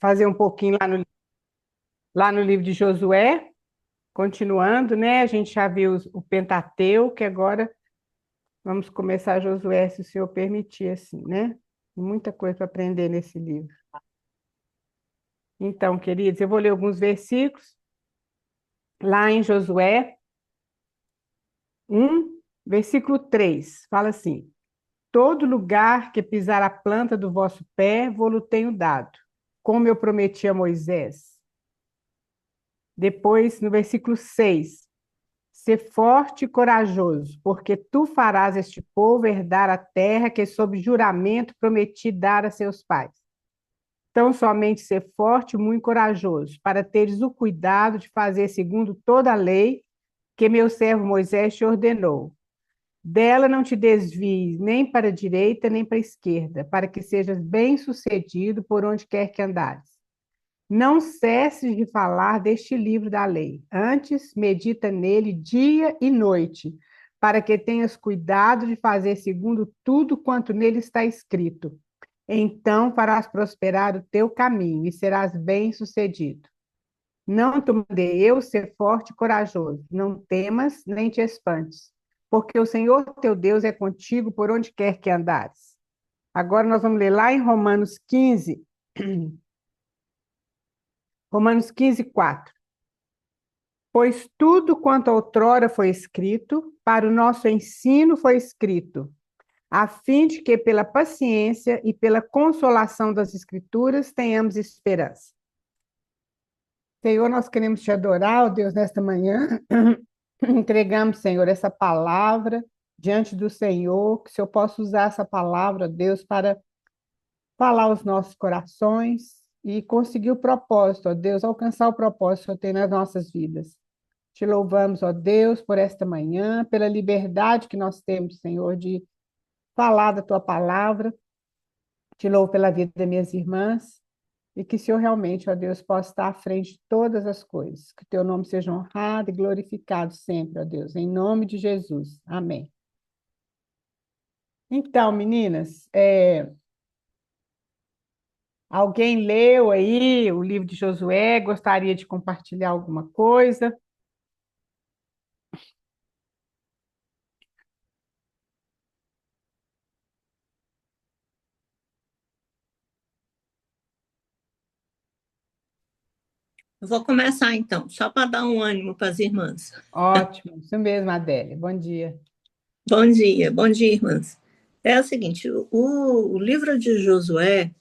fazer um pouquinho lá no livro de Josué, continuando, né? A gente já viu o Pentateuco, agora vamos começar Josué, se o Senhor permitir, assim, né? Tem muita coisa para aprender nesse livro. Então, queridos, eu vou ler alguns versículos lá em Josué 1, versículo 3. Fala assim: Todo lugar que pisar a planta do vosso pé, vou-lo tenho dado, como eu prometi a Moisés. Depois, no versículo 6, ser forte e corajoso, porque tu farás este povo herdar a terra que, sob juramento, prometi dar a seus pais. Então, somente ser forte e muito corajoso, para teres o cuidado de fazer segundo toda a lei que meu servo Moisés te ordenou. Dela não te desvies nem para a direita nem para a esquerda, para que sejas bem-sucedido por onde quer que andares. Não cesses de falar deste livro da lei. Antes, medita nele dia e noite, para que tenhas cuidado de fazer segundo tudo quanto nele está escrito. Então farás prosperar o teu caminho e serás bem-sucedido. Não te mandei eu ser forte e corajoso. Não temas nem te espantes, porque o Senhor teu Deus é contigo por onde quer que andares. Agora nós vamos ler lá em Romanos 15, 4. Pois tudo quanto outrora foi escrito, para o nosso ensino foi escrito, a fim de que pela paciência e pela consolação das Escrituras tenhamos esperança. Senhor, nós queremos te adorar, ó Deus, nesta manhã. Entregamos, Senhor, essa palavra diante do Senhor, que o Senhor possa usar essa palavra, Deus, para falar aos nossos corações e conseguir o propósito, ó Deus, alcançar o propósito que o Senhor tem nas nossas vidas. Te louvamos, ó Deus, por esta manhã, pela liberdade que nós temos, Senhor, de falar da tua palavra. Te louvo pela vida das minhas irmãs e que o Senhor realmente, ó Deus, possa estar à frente de todas as coisas. Que o teu nome seja honrado e glorificado sempre, ó Deus, em nome de Jesus. Amém. Então, meninas, alguém leu aí o livro de Josué? Gostaria de compartilhar alguma coisa? Eu vou começar então, só para dar um ânimo para as irmãs. Ótimo, isso mesmo, Adélia. Bom dia. Bom dia, irmãs. É o seguinte, o livro de Josué,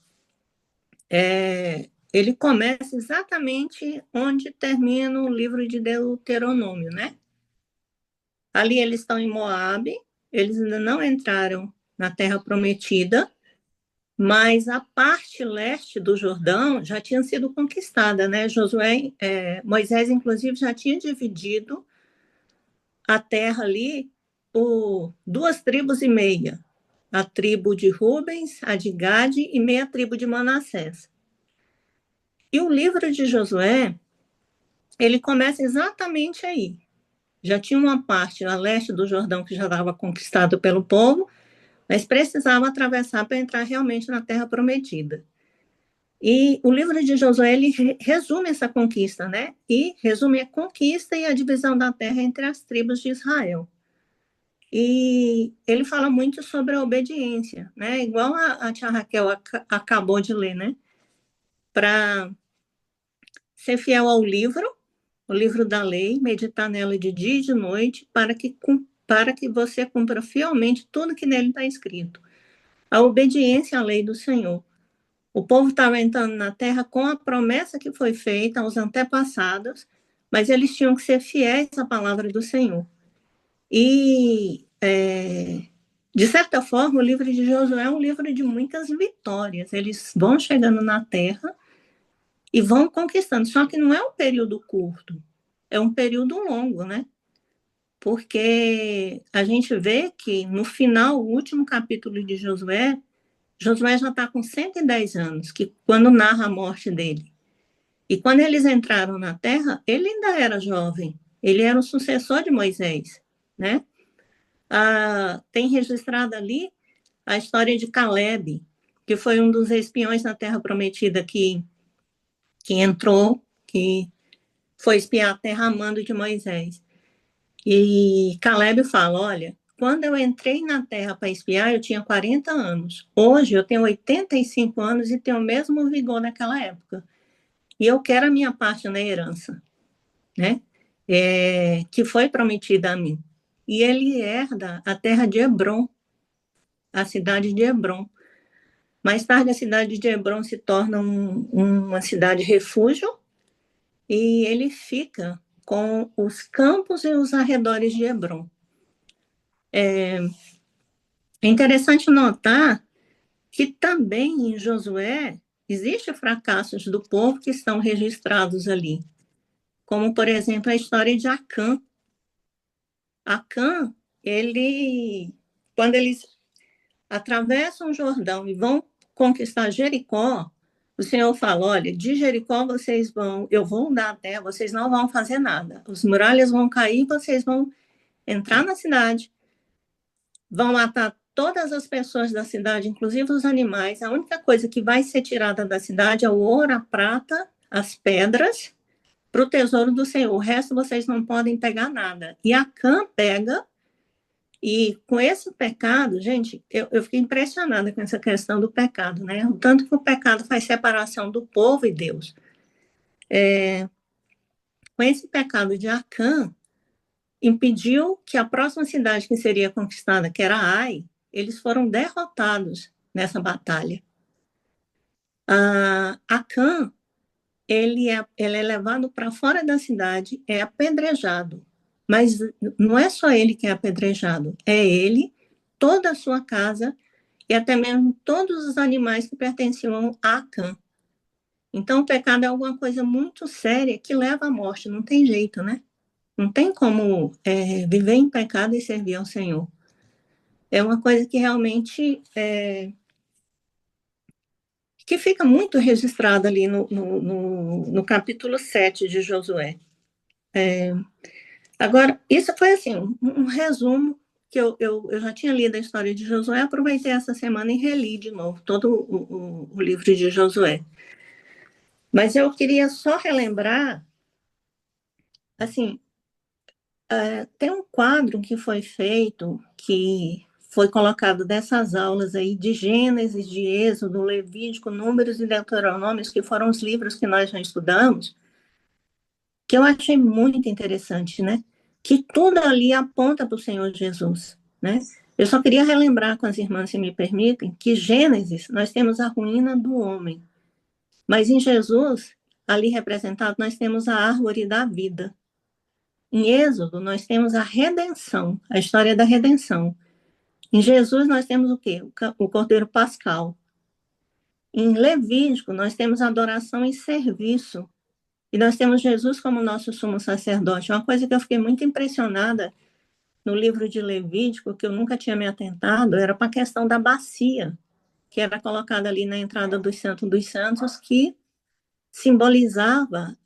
ele começa exatamente onde termina o livro de Deuteronômio, né? Ali eles estão em Moabe, eles ainda não entraram na Terra Prometida, mas a parte leste do Jordão já tinha sido conquistada, né? Moisés, inclusive, já tinha dividido a terra ali por duas tribos e meia, a tribo de Rubens, a de Gade e meia tribo de Manassés. E o livro de Josué, ele começa exatamente aí. Já tinha uma parte a leste do Jordão que já estava conquistado pelo povo, mas precisava atravessar para entrar realmente na Terra Prometida. E o livro de Josué, ele resume essa conquista, né? E resume a conquista e a divisão da terra entre as tribos de Israel. E ele fala muito sobre a obediência, né? Igual a tia Raquel acabou de ler, né? Para ser fiel ao livro, o livro da lei, meditar nela de dia e de noite, para que você cumpra fielmente tudo que nele está escrito. A obediência à lei do Senhor. O povo estava entrando na terra com a promessa que foi feita aos antepassados, mas eles tinham que ser fiéis à palavra do Senhor. E, de certa forma, o livro de Josué é um livro de muitas vitórias. Eles vão chegando na terra e vão conquistando. Só que não é um período curto, é um período longo, né? Porque a gente vê que no final, o último capítulo de Josué, Josué já está com 110 anos, que quando narra a morte dele. E quando eles entraram na terra, ele ainda era jovem. Ele era o sucessor de Moisés, né? Tem registrado ali a história de Caleb, que foi um dos espiões na Terra Prometida, que que entrou, que foi espiar a terra a mando de Moisés. E Caleb fala, olha, quando eu entrei na terra para espiar, eu tinha 40 anos. Hoje eu tenho 85 anos e tenho o mesmo vigor naquela época. E eu quero a minha parte na herança, né? Que foi prometida a mim. E ele herda a terra de Hebron, a cidade de Hebron. Mais tarde, a cidade de Hebron se torna uma cidade refúgio e ele fica com os campos e os arredores de Hebron. É interessante notar que também em Josué existem fracassos do povo que estão registrados ali, como, por exemplo, a história de Acã. Acã, quando eles atravessam o Jordão e vão conquistar Jericó, o Senhor fala, olha, de Jericó eu vou dar a terra, vocês não vão fazer nada. As muralhas vão cair, vocês vão entrar na cidade, vão matar todas as pessoas da cidade, inclusive os animais. A única coisa que vai ser tirada da cidade é o ouro, a prata, as pedras, para o tesouro do Senhor. O resto vocês não podem pegar nada. E Acã pega, e com esse pecado, gente, eu fiquei impressionada com essa questão do pecado, né? O tanto que o pecado faz separação do povo e Deus. Com esse pecado de Acã, impediu que a próxima cidade que seria conquistada, que era Ai, eles foram derrotados nessa batalha. Acã, ele é levado para fora da cidade, é apedrejado. Mas não é só ele que é apedrejado, é ele, toda a sua casa e até mesmo todos os animais que pertenciam a Acã. Então, o pecado é alguma coisa muito séria que leva à morte, não tem jeito, né? Não tem como viver em pecado e servir ao Senhor. É uma coisa que realmente que fica muito registrada ali no capítulo 7 de Josué. Agora, isso foi assim, um resumo que eu já tinha lido a história de Josué, aproveitei essa semana e reli de novo todo o livro de Josué. Mas eu queria só relembrar, assim, tem um quadro que foi feito, que foi colocado dessas aulas aí de Gênesis, de Êxodo, Levítico, Números e Deuteronômios, que foram os livros que nós já estudamos, que eu achei muito interessante, né? Que tudo ali aponta para o Senhor Jesus, né? Eu só queria relembrar com as irmãs, se me permitem, que Gênesis, nós temos a ruína do homem, mas em Jesus, ali representado, nós temos a árvore da vida. Em Êxodo, nós temos a redenção, a história da redenção. Em Jesus, nós temos o quê? O Cordeiro Pascal. Em Levítico, nós temos adoração e serviço. E nós temos Jesus como nosso sumo sacerdote. Uma coisa que eu fiquei muito impressionada no livro de Levítico, que eu nunca tinha me atentado, era para a questão da bacia, que era colocada ali na entrada dos Santos, que simbolizava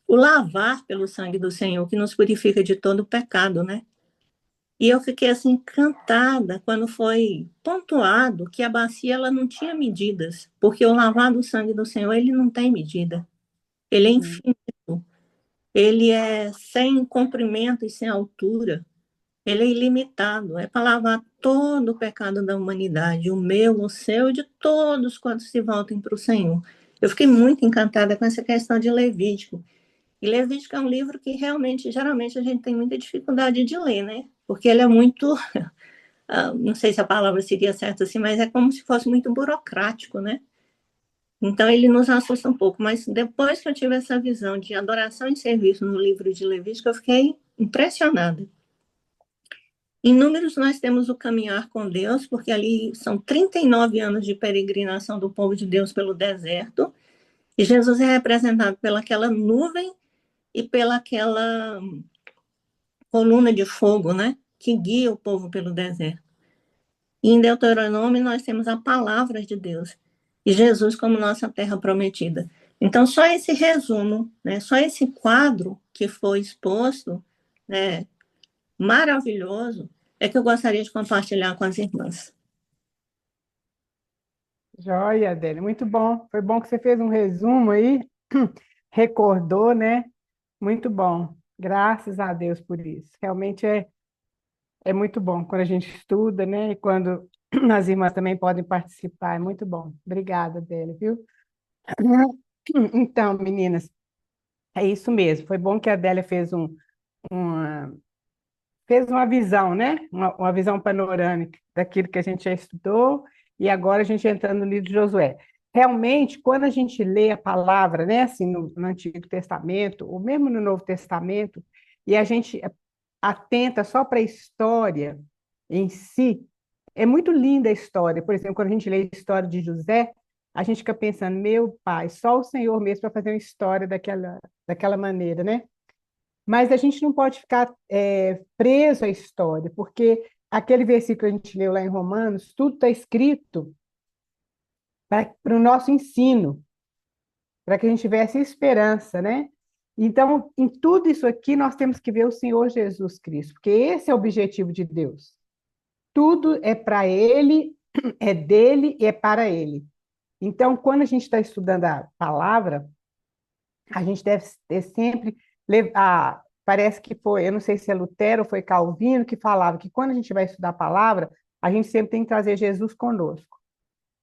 o lavar pelo sangue do Senhor, que nos purifica de todo o pecado, né? E eu fiquei assim encantada quando foi pontuado que a bacia ela não tinha medidas, porque o lavar do sangue do Senhor ele não tem medida. Ele é infinito. Ele é sem comprimento e sem altura. Ele é ilimitado. É para lavar todo o pecado da humanidade, o meu, o seu e de todos quantos se voltem para o Senhor. Eu fiquei muito encantada com essa questão de Levítico. E Levítico é um livro que realmente, geralmente, a gente tem muita dificuldade de ler, né? Porque ele é muito, não sei se a palavra seria certa assim, mas é como se fosse muito burocrático, né? Então ele nos assusta um pouco, mas depois que eu tive essa visão de adoração e serviço no livro de Levítico, eu fiquei impressionada. Em Números nós temos o caminhar com Deus, porque ali são 39 anos de peregrinação do povo de Deus pelo deserto, e Jesus é representado pelaquela nuvem e pelaquela coluna de fogo, né, que guia o povo pelo deserto. E em Deuteronômio nós temos a palavra de Deus e Jesus como nossa terra prometida. Então só esse resumo, né, só esse quadro que foi exposto, né, maravilhoso, é que eu gostaria de compartilhar com as irmãs. Joia, Adélia, muito bom. Foi bom que você fez um resumo aí, recordou, né? Muito bom. Graças a Deus por isso. Realmente é muito bom quando a gente estuda, né? E quando as irmãs também podem participar, é muito bom. Obrigada, Adélia, viu? Então, meninas, é isso mesmo. Foi bom que a Adélia uma, fez uma visão, né? Uma visão panorâmica daquilo que a gente já estudou, e agora a gente entrando no livro de Josué. Realmente, quando a gente lê a palavra, né, assim, no Antigo Testamento, ou mesmo no Novo Testamento, e a gente atenta só para a história em si, é muito linda a história. Por exemplo, quando a gente lê a história de José, a gente fica pensando, meu pai, só o Senhor mesmo para fazer uma história daquela maneira, né? Mas a gente não pode ficar preso à história, porque aquele versículo que a gente leu lá em Romanos, tudo está escrito para o nosso ensino, para que a gente tivesse esperança, né? Então, em tudo isso aqui, nós temos que ver o Senhor Jesus Cristo, porque esse é o objetivo de Deus. Tudo é para Ele, é dele e é para Ele. Então, quando a gente está estudando a palavra, a gente deve ter sempre. Parece que foi, eu não sei se é Lutero ou foi Calvino que falava que quando a gente vai estudar a palavra, a gente sempre tem que trazer Jesus conosco.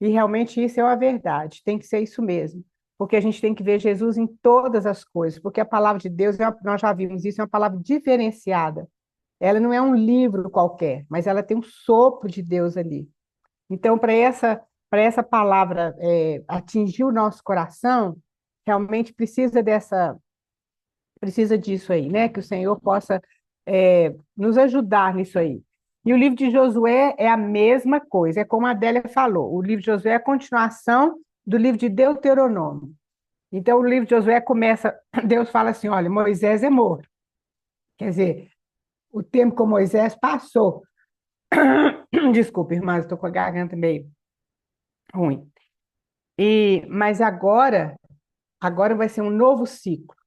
E realmente isso é uma verdade, tem que ser isso mesmo. Porque a gente tem que ver Jesus em todas as coisas, porque a palavra de Deus, nós já vimos isso, é uma palavra diferenciada. Ela não é um livro qualquer, mas ela tem um sopro de Deus ali. Então, para essa palavra atingir o nosso coração, realmente precisa disso aí, né? Que o Senhor possa nos ajudar nisso aí. E o livro de Josué é a mesma coisa, é como a Adélia falou. O livro de Josué é a continuação do livro de Deuteronômio. Então, o livro de Josué começa, Deus fala assim: olha, Moisés é morto. Quer dizer, o tempo com Moisés passou. Desculpa, irmãs, estou com a garganta meio ruim. Mas agora vai ser um novo ciclo.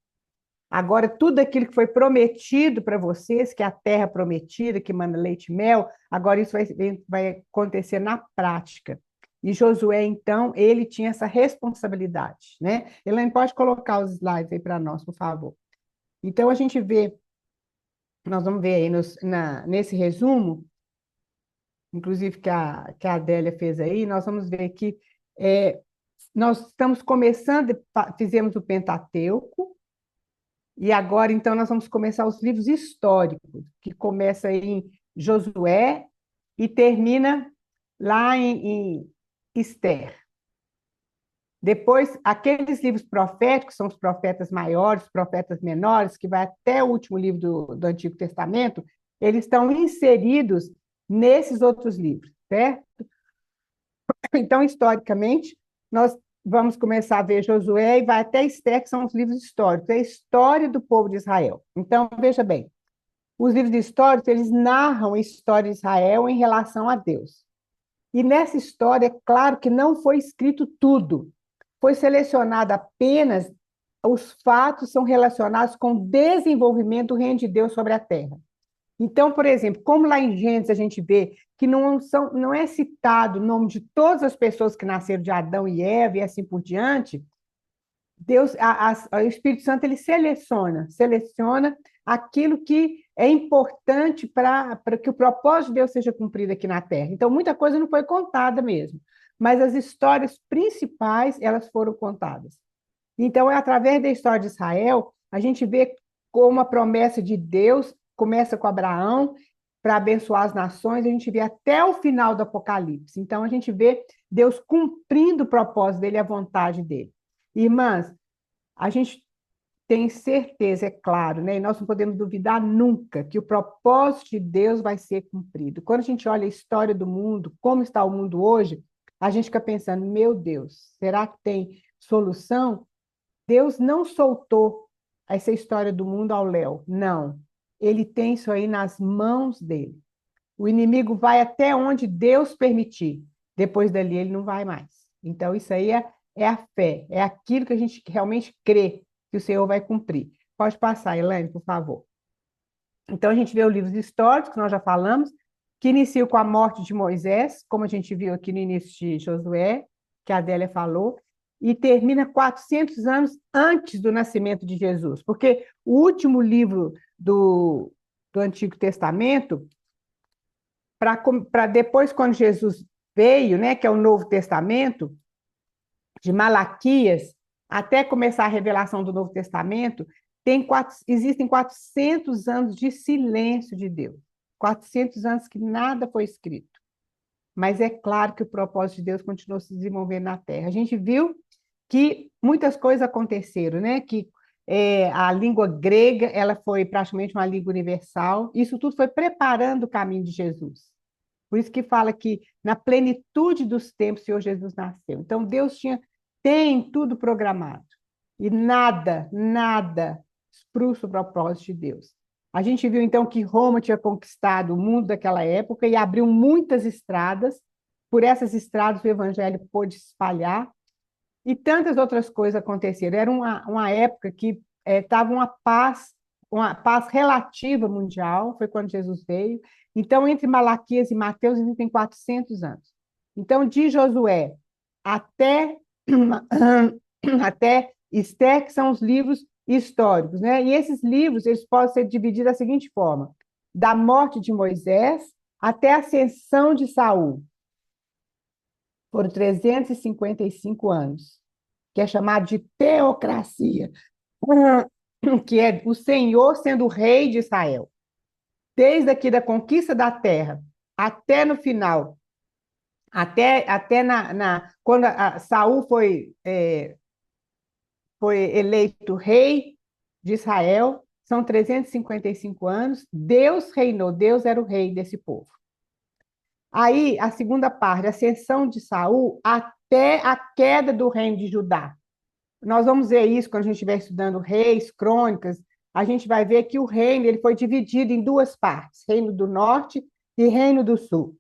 Agora, tudo aquilo que foi prometido para vocês, que é a terra prometida, que manda leite e mel, agora isso vai acontecer na prática. E Josué, então, ele tinha essa responsabilidade, né? Elaine, pode colocar os slides aí para nós, por favor. Então, a gente vê, nós vamos ver aí nesse resumo, inclusive que a Adélia fez aí, nós vamos ver que nós estamos começando, fizemos o Pentateuco, e agora, então, nós vamos começar os livros históricos, que começa em Josué e termina lá em Esther. Depois, aqueles livros proféticos, são os profetas maiores, os profetas menores, que vai até o último livro do Antigo Testamento, eles estão inseridos nesses outros livros, certo? Então, historicamente, nós vamos começar a ver Josué e vai até Esther, que são os livros históricos, é a história do povo de Israel. Então, veja bem, os livros históricos, eles narram a história de Israel em relação a Deus. E nessa história, é claro que não foi escrito tudo, foi selecionado apenas os fatos são relacionados com o desenvolvimento do reino de Deus sobre a terra. Então, por exemplo, como lá em Gênesis a gente vê que não é citado o nome de todas as pessoas que nasceram de Adão e Eva e assim por diante, o Espírito Santo ele seleciona aquilo que é importante para que o propósito de Deus seja cumprido aqui na Terra. Então, muita coisa não foi contada mesmo, mas as histórias principais, elas foram contadas. Então, é através da história de Israel, a gente vê como a promessa de Deus começa com Abraão para abençoar as nações, a gente vê até o final do Apocalipse. Então, a gente vê Deus cumprindo o propósito dele, a vontade dele. Irmãs, a gente tem certeza, é claro, né? E nós não podemos duvidar nunca que o propósito de Deus vai ser cumprido. Quando a gente olha a história do mundo, como está o mundo hoje, a gente fica pensando, meu Deus, será que tem solução? Deus não soltou essa história do mundo ao léu, não. Ele tem isso aí nas mãos dele. O inimigo vai até onde Deus permitir. Depois dali ele não vai mais. Então, isso aí é a fé, é aquilo que a gente realmente crê que o Senhor vai cumprir. Pode passar, Elaine, por favor. Então, a gente vê os livros históricos, que nós já falamos, que iniciam com a morte de Moisés, como a gente viu aqui no início de Josué. que a Adélia falou, e termina 400 anos antes do nascimento de Jesus, porque o último livro do Antigo Testamento, para depois, quando Jesus veio, né, que é o Novo Testamento, de Malaquias, até começar a revelação do Novo Testamento, existem 400 anos de silêncio de Deus. 400 anos que nada foi escrito. Mas é claro que o propósito de Deus continuou se desenvolvendo na Terra. A gente viu que muitas coisas aconteceram, né? Que a língua grega ela foi praticamente uma língua universal. Isso tudo foi preparando o caminho de Jesus. Por isso que fala que na plenitude dos tempos o Senhor Jesus nasceu. Então Deus tem tudo programado. E nada frustra o propósito de Deus. A gente viu então que Roma tinha conquistado o mundo daquela época e abriu muitas estradas. Por essas estradas o evangelho pôde se espalhar. E tantas outras coisas aconteceram. Era uma época que estava uma paz relativa mundial, foi quando Jesus veio. Então, entre Malaquias e Mateus, existem 400 anos. Então, de Josué até, até Esté, que são os livros históricos, né? E esses livros eles podem ser divididos da seguinte forma: da morte de Moisés até a ascensão de Saul. Foram 355 anos, que é chamado de teocracia, que é o Senhor sendo o rei de Israel. Desde aqui da conquista da terra até no final, até quando Saul foi eleito rei de Israel, são 355 anos, Deus reinou, Deus era o rei desse povo. Aí, a segunda parte, a ascensão de Saul até a queda do reino de Judá. Nós vamos ver isso quando a gente estiver estudando reis, crônicas, a gente vai ver que o reino ele foi dividido em duas partes, reino do norte e reino do sul.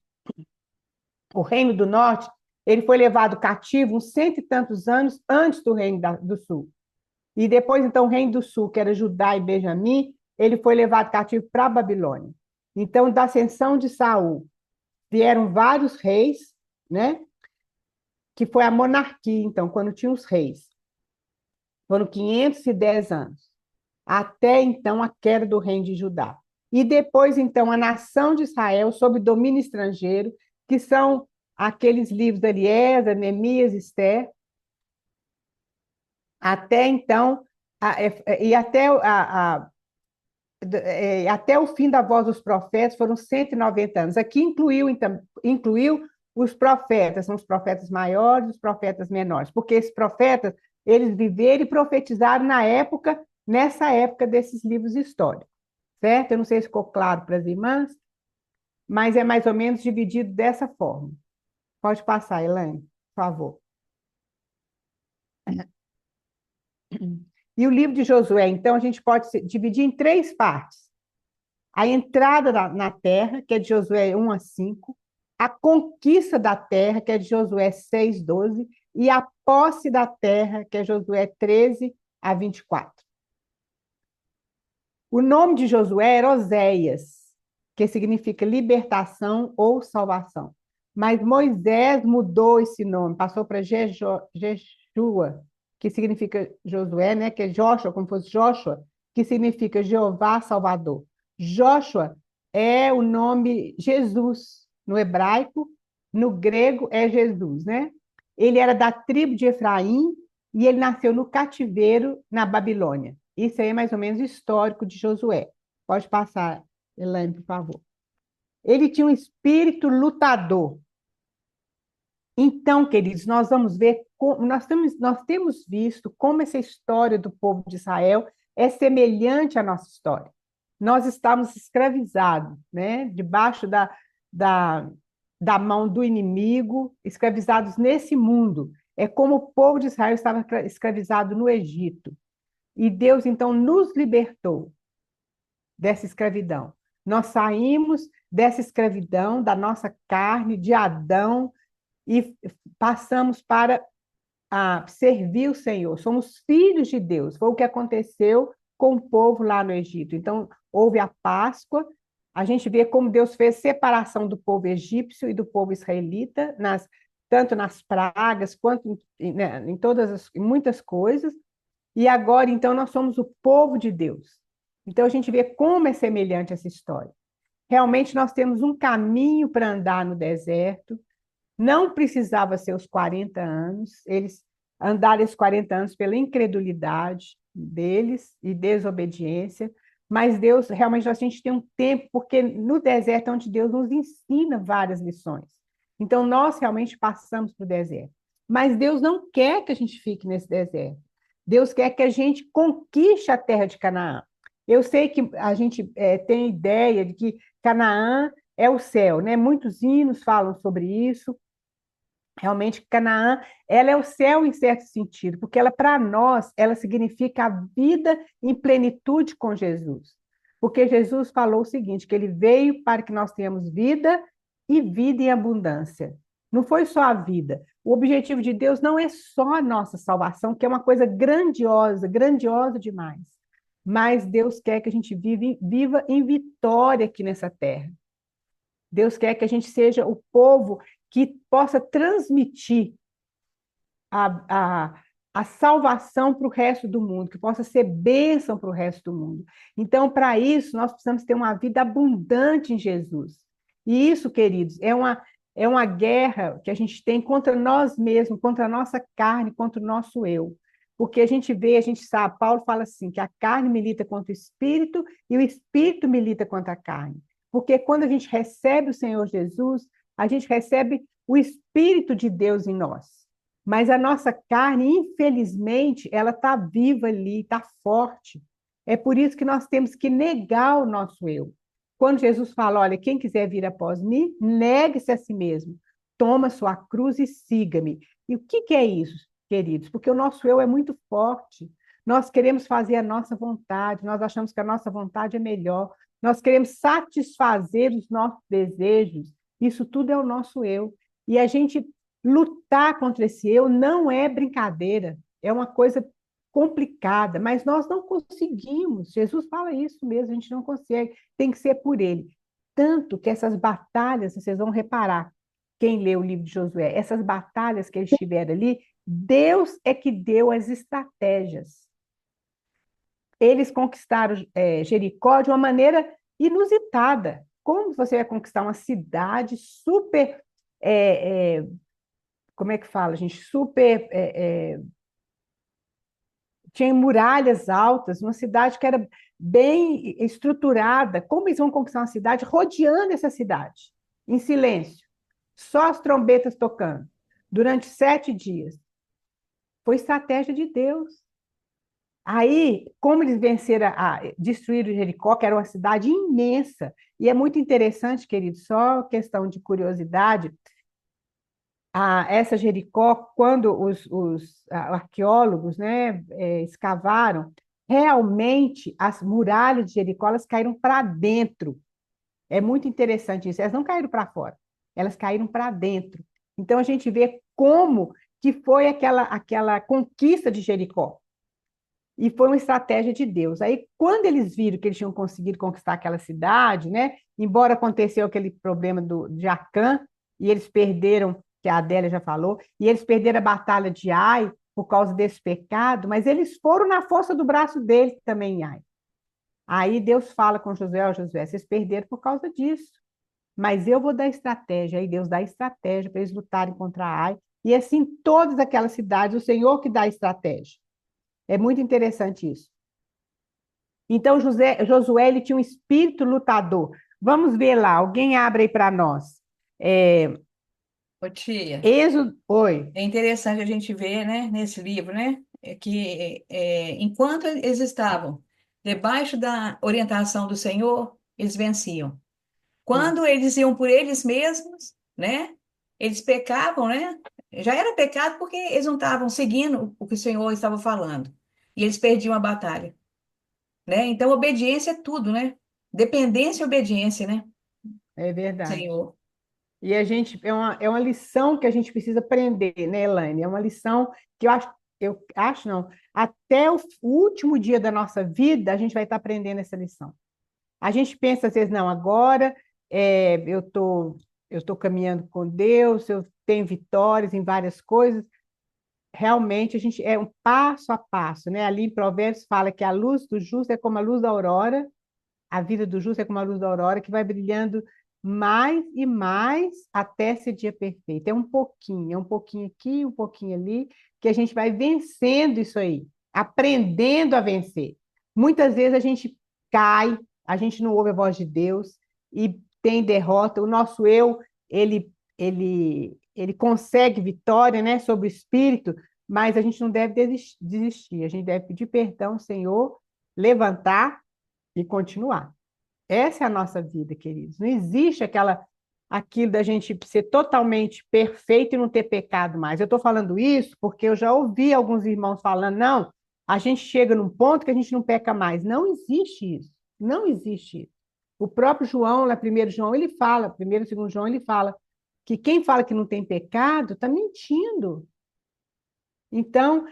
O reino do norte ele foi levado cativo uns cento e tantos anos antes do reino do sul. E depois, então, o reino do sul, que era Judá e Benjamim, ele foi levado cativo para a Babilônia. Então, da ascensão de Saul, vieram vários reis, né? Que foi a monarquia, então, quando tinha os reis. Foram 510 anos. Até, então, a queda do reino de Judá. E depois, então, a nação de Israel sob domínio estrangeiro, que são aqueles livros de Eliézer, Neemias, Esther. Até, então, e até o fim da voz dos profetas foram 190 anos. Aqui incluiu os profetas, são os profetas maiores e os profetas menores, porque esses profetas, eles viveram e profetizaram nessa época desses livros históricos, certo? Eu não sei se ficou claro para as irmãs, mas é mais ou menos dividido dessa forma. Pode passar, Elaine, por favor. E o livro de Josué, então, a gente pode dividir em três partes. A entrada na terra, que é de Josué 1 a 5, a conquista da terra, que é de Josué 6, 12, e a posse da terra, que é Josué 13 a 24. O nome de Josué era Oséias, que significa libertação ou salvação. Mas Moisés mudou esse nome, passou para Jeshua, que significa Josué, né? Que é Joshua, como fosse Joshua, que significa Jeová Salvador. Joshua é o nome Jesus no hebraico, no grego é Jesus, né? Ele era da tribo de Efraim e ele nasceu no cativeiro na Babilônia. Isso aí é mais ou menos histórico de Josué. Pode passar, Elaine, por favor. Ele tinha um espírito lutador. Então, queridos, nós vamos ver, nós temos visto como essa história do povo de Israel é semelhante à nossa história. Nós estávamos escravizados, né? Debaixo da mão do inimigo, escravizados nesse mundo. É como o povo de Israel estava escravizado no Egito. E Deus, então, nos libertou dessa escravidão. Nós saímos dessa escravidão, da nossa carne, de Adão, e passamos para servir o Senhor. Somos filhos de Deus. Foi o que aconteceu com o povo lá no Egito. Então, houve a Páscoa. A gente vê como Deus fez separação do povo egípcio e do povo israelita tanto nas pragas, quanto né, em muitas coisas. E agora, então, nós somos o povo de Deus. Então, a gente vê como é semelhante essa história. Realmente, nós temos um caminho para andar no deserto. Não precisava ser os 40 anos, eles andaram esses 40 anos pela incredulidade deles e desobediência, mas Deus, realmente, a gente tem um tempo, porque no deserto é onde Deus nos ensina várias lições. Então, nós realmente passamos para o deserto. Mas Deus não quer que a gente fique nesse deserto. Deus quer que a gente conquiste a terra de Canaã. Eu sei que a gente tem ideia de que Canaã é o céu, né? Muitos hinos falam sobre isso. Realmente, Canaã, ela é o céu em certo sentido, porque ela, para nós, ela significa a vida em plenitude com Jesus. Porque Jesus falou o seguinte, que ele veio para que nós tenhamos vida e vida em abundância. Não foi só a vida. O objetivo de Deus não é só a nossa salvação, que é uma coisa grandiosa, grandiosa demais. Mas Deus quer que a gente viva em vitória aqui nessa terra. Deus quer que a gente seja o povo que possa transmitir a, a, a salvação para o resto do mundo, que possa ser bênção para o resto do mundo. Então, para isso, nós precisamos ter uma vida abundante em Jesus. E isso, queridos, é uma guerra que a gente tem contra nós mesmos, contra a nossa carne, contra o nosso eu. Porque a gente vê, a gente sabe, Paulo fala assim, que a carne milita contra o espírito e o espírito milita contra a carne. Porque quando a gente recebe o Senhor Jesus, a gente recebe o Espírito de Deus em nós. Mas a nossa carne, infelizmente, ela está viva ali, está forte. É por isso que nós temos que negar o nosso eu. Quando Jesus fala, olha, quem quiser vir após mim, negue-se a si mesmo. Toma sua cruz e siga-me. E o que é isso, queridos? Porque o nosso eu é muito forte. Nós queremos fazer a nossa vontade, nós achamos que a nossa vontade é melhor. Nós queremos satisfazer os nossos desejos. Isso tudo é o nosso eu. E a gente lutar contra esse eu não é brincadeira, é uma coisa complicada, mas nós não conseguimos. Jesus fala isso mesmo, a gente não consegue, tem que ser por ele. Tanto que essas batalhas, vocês vão reparar, quem lê o livro de Josué, essas batalhas que eles tiveram ali, Deus é que deu as estratégias. Eles conquistaram Jericó de uma maneira inusitada. Como você vai conquistar uma cidade super, como é que fala, gente? Super, tinha muralhas altas, uma cidade que era bem estruturada. Como eles vão conquistar uma cidade rodeando essa cidade, em silêncio, só as trombetas tocando, durante 7 dias? Foi estratégia de Deus. Aí, como eles venceram, destruíram Jericó, que era uma cidade imensa, e é muito interessante, querido, só questão de curiosidade, essa Jericó, quando os arqueólogos, né, escavaram, realmente as muralhas de Jericó elas caíram para dentro. É muito interessante isso. Elas não caíram para fora, elas caíram para dentro. Então a gente vê como que foi aquela conquista de Jericó. E foi uma estratégia de Deus. Aí, quando eles viram que eles tinham conseguido conquistar aquela cidade, né? Embora aconteceu aquele problema de Acã, e eles perderam, que a Adélia já falou, e eles perderam a batalha de Ai por causa desse pecado, mas eles foram na força do braço dele também em Ai. Aí Deus fala com Josué, ó Josué, vocês perderam por causa disso, mas eu vou dar estratégia. Aí Deus dá estratégia para eles lutarem contra Ai, e assim todas aquelas cidades, o Senhor que dá estratégia. É muito interessante isso. Então, Josué ele tinha um espírito lutador. Vamos ver lá, alguém abre aí para nós. Ô, tia, Oi. é interessante a gente ver, né, nesse livro, né, enquanto eles estavam debaixo da orientação do Senhor, eles venciam. Quando eles iam por eles mesmos, né, eles pecavam, né, já era pecado porque eles não estavam seguindo o que o Senhor estava falando. E eles perdiam a batalha, né? Então, obediência é tudo, né? Dependência e obediência, né, É verdade. Senhor? E a gente é uma lição que a gente precisa aprender, né, Elaine? É uma lição que eu acho não, até o último dia da nossa vida a gente vai estar aprendendo essa lição. A gente pensa às vezes, não, agora eu tô caminhando com Deus, eu tem vitórias em várias coisas, realmente a gente é um passo a passo, né? Ali em Provérbios fala que a luz do justo é como a luz da aurora, a vida do justo é como a luz da aurora que vai brilhando mais e mais até ser dia perfeito. É um pouquinho aqui, um pouquinho ali, que a gente vai vencendo isso aí, aprendendo a vencer. Muitas vezes a gente cai, a gente não ouve a voz de Deus e tem derrota. O nosso eu, ele consegue vitória, né, sobre o espírito, mas a gente não deve desistir. A gente deve pedir perdão, Senhor, levantar e continuar. Essa é a nossa vida, queridos. Não existe aquilo da gente ser totalmente perfeito e não ter pecado mais. Eu estou falando isso porque eu já ouvi alguns irmãos falando, não, a gente chega num ponto que a gente não peca mais. Não existe isso. Não existe isso. O próprio João, na 1 João, ele fala, 1º e 2º João, ele fala que quem fala que não tem pecado está mentindo. Então,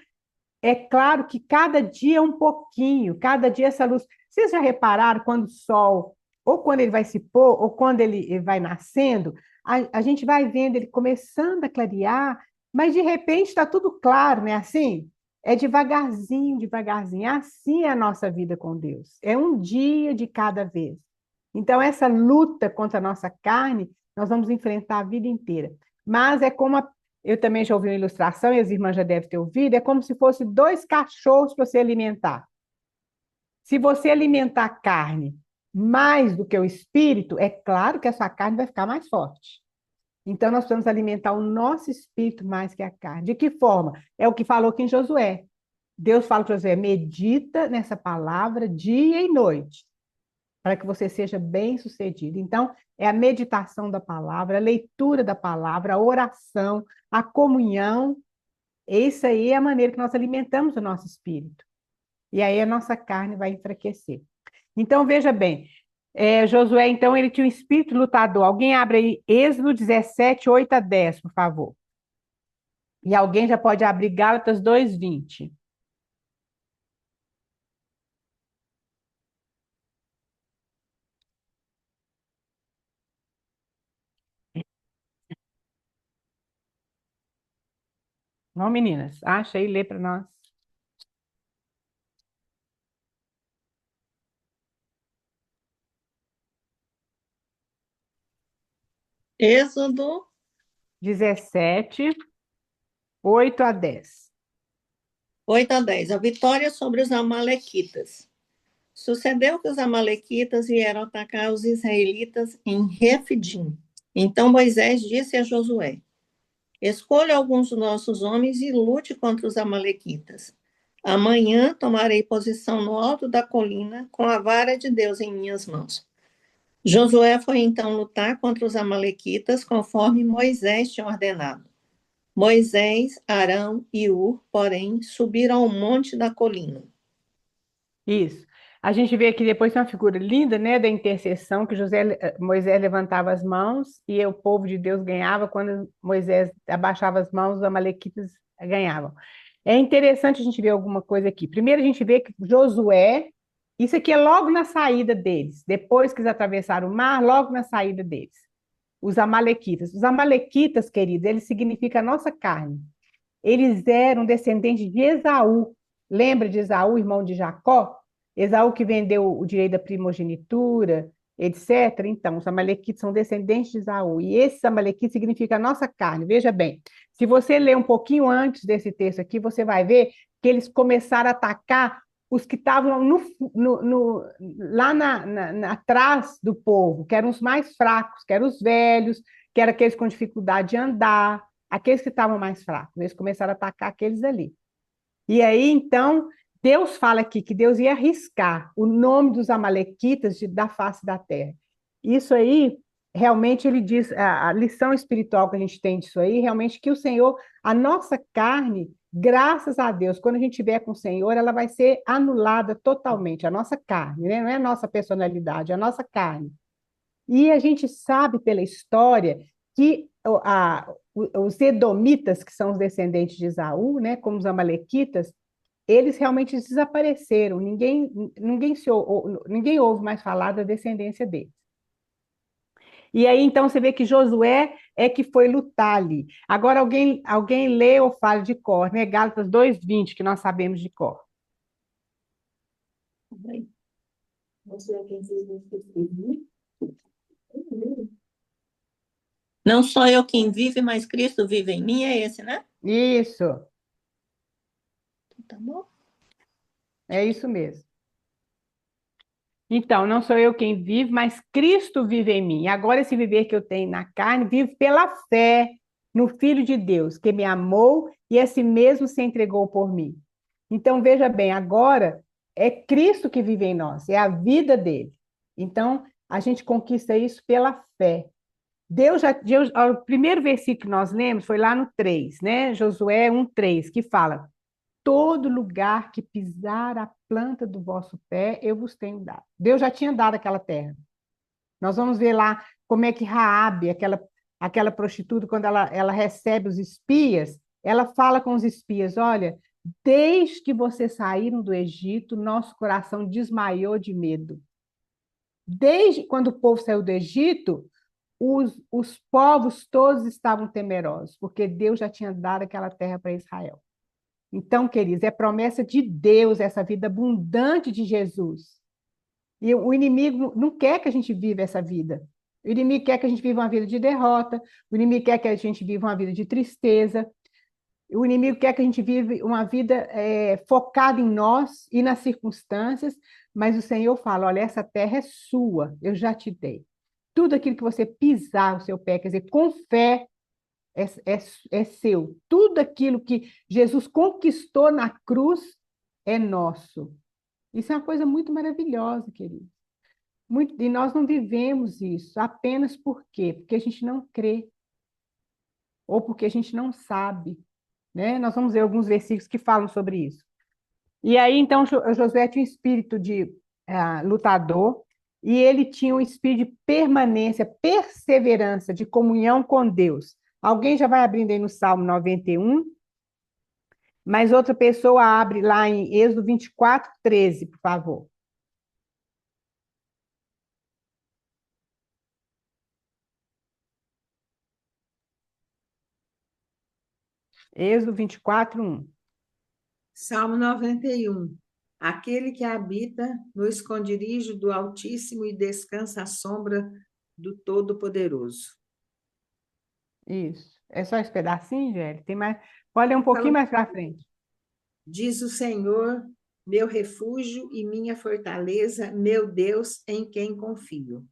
é claro que cada dia é um pouquinho, cada dia essa luz. Vocês já repararam quando o sol, ou quando ele vai se pôr, ou quando ele vai nascendo, a gente vai vendo ele começando a clarear, mas de repente está tudo claro, não é assim? É devagarzinho, devagarzinho. Assim é a nossa vida com Deus. É um dia de cada vez. Então, essa luta contra a nossa carne, nós vamos enfrentar a vida inteira. Mas é como eu também já ouvi uma ilustração, e as irmãs já devem ter ouvido, é como se fosse dois cachorros para você alimentar. Se você alimentar a carne mais do que o espírito, é claro que a sua carne vai ficar mais forte. Então, nós precisamos alimentar o nosso espírito mais que a carne. De que forma? É o que falou aqui em Josué. Deus fala para Josué, medita nessa palavra dia e noite, para que você seja bem-sucedido. Então, é a meditação da palavra, a leitura da palavra, a oração, a comunhão. Isso aí é a maneira que nós alimentamos o nosso espírito. E aí a nossa carne vai enfraquecer. Então, veja bem, Josué, então, ele tinha um espírito lutador. Alguém abre aí Êxodo 17, 8 a 10, por favor. E alguém já pode abrir Gálatas 2:20. Não, meninas, acha aí, lê para nós. Êxodo 17, 8 a 10. 8 a 10. A vitória sobre os amalequitas. Sucedeu que os amalequitas vieram atacar os israelitas em Refidim. Então Moisés disse a Josué: escolha alguns dos nossos homens e lute contra os amalequitas. Amanhã tomarei posição no alto da colina com a vara de Deus em minhas mãos. Josué foi então lutar contra os amalequitas conforme Moisés tinha ordenado. Moisés, Arão e Ur, porém, subiram ao monte da colina. Isso. A gente vê aqui depois tem uma figura linda, né, da intercessão, que Moisés levantava as mãos e o povo de Deus ganhava, quando Moisés abaixava as mãos, os amalequitas ganhavam. É interessante a gente ver alguma coisa aqui. Primeiro a gente vê que Josué, isso aqui é logo na saída deles, depois que eles atravessaram o mar, logo na saída deles. Os amalequitas. Os amalequitas, queridos, eles significam a nossa carne. Eles eram descendentes de Esaú. Lembra de Esaú, irmão de Jacó? Esaú que vendeu o direito da primogenitura, etc. Então, os amalequitas são descendentes de Esaú. E esse amalequita significa a nossa carne. Veja bem, se você ler um pouquinho antes desse texto aqui, você vai ver que eles começaram a atacar os que estavam lá atrás do povo, que eram os mais fracos, que eram os velhos, que eram aqueles com dificuldade de andar, aqueles que estavam mais fracos. Eles começaram a atacar aqueles ali. E aí, então, Deus fala aqui que Deus ia arriscar o nome dos amalequitas da face da terra. Isso aí, realmente, ele diz, a lição espiritual que a gente tem disso aí, realmente que o Senhor, a nossa carne, graças a Deus, quando a gente estiver com o Senhor, ela vai ser anulada totalmente, a nossa carne, né? Não é a nossa personalidade, é a nossa carne. E a gente sabe pela história que os edomitas, que são os descendentes de Esaú, né, como os amalequitas, eles realmente desapareceram. Ninguém ouve mais falar da descendência deles. E aí, então, você vê que Josué é que foi lutar ali. Agora, alguém lê ou fala de cor, né? Gálatas 2:20, que nós sabemos de cor. Não sou eu quem vive, mas Cristo vive em mim, é esse, né? Isso, Tá bom? é isso mesmo. Então, não sou eu quem vive, mas Cristo vive em mim. Agora, esse viver que eu tenho na carne, vivo pela fé no Filho de Deus, que me amou e a si mesmo se entregou por mim. Então, veja bem, agora é Cristo que vive em nós, é a vida dele. Então, a gente conquista isso pela fé. O primeiro versículo que nós lemos foi lá no 3, né? Josué 1:3, que fala: todo lugar que pisar a planta do vosso pé, eu vos tenho dado. Deus já tinha dado aquela terra. Nós vamos ver lá como é que Raabe, aquela prostituta, quando ela recebe os espias, ela fala com os espias: olha, desde que vocês saíram do Egito, nosso coração desmaiou de medo. Desde quando o povo saiu do Egito, os povos todos estavam temerosos, porque Deus já tinha dado aquela terra para Israel. Então, queridos, é promessa de Deus essa vida abundante de Jesus. E o inimigo não quer que a gente viva essa vida. O inimigo quer que a gente viva uma vida de derrota, o inimigo quer que a gente viva uma vida de tristeza, o inimigo quer que a gente viva uma vida focada em nós e nas circunstâncias, mas o Senhor fala: olha, essa terra é sua, eu já te dei. Tudo aquilo que você pisar o seu pé, quer dizer, com fé, é seu. Tudo aquilo que Jesus conquistou na cruz é nosso. Isso é uma coisa muito maravilhosa, querido. E nós não vivemos isso apenas por quê? Porque a gente não crê, ou porque a gente não sabe, né? Nós vamos ver alguns versículos que falam sobre isso. E aí, então, Josué tinha um espírito de lutador, e ele tinha um espírito de permanência, perseverança, de comunhão com Deus. Alguém já vai abrindo aí no Salmo 91, mas outra pessoa abre lá em Êxodo 24:13, por favor. Êxodo 24:1. Salmo 91. Aquele que habita no esconderijo do Altíssimo e descansa à sombra do Todo-Poderoso. Isso. É só esse pedacinho, Gélia? Tem mais. Pode ler um pouquinho mais para frente. Diz o Senhor, meu refúgio e minha fortaleza, meu Deus em quem confio.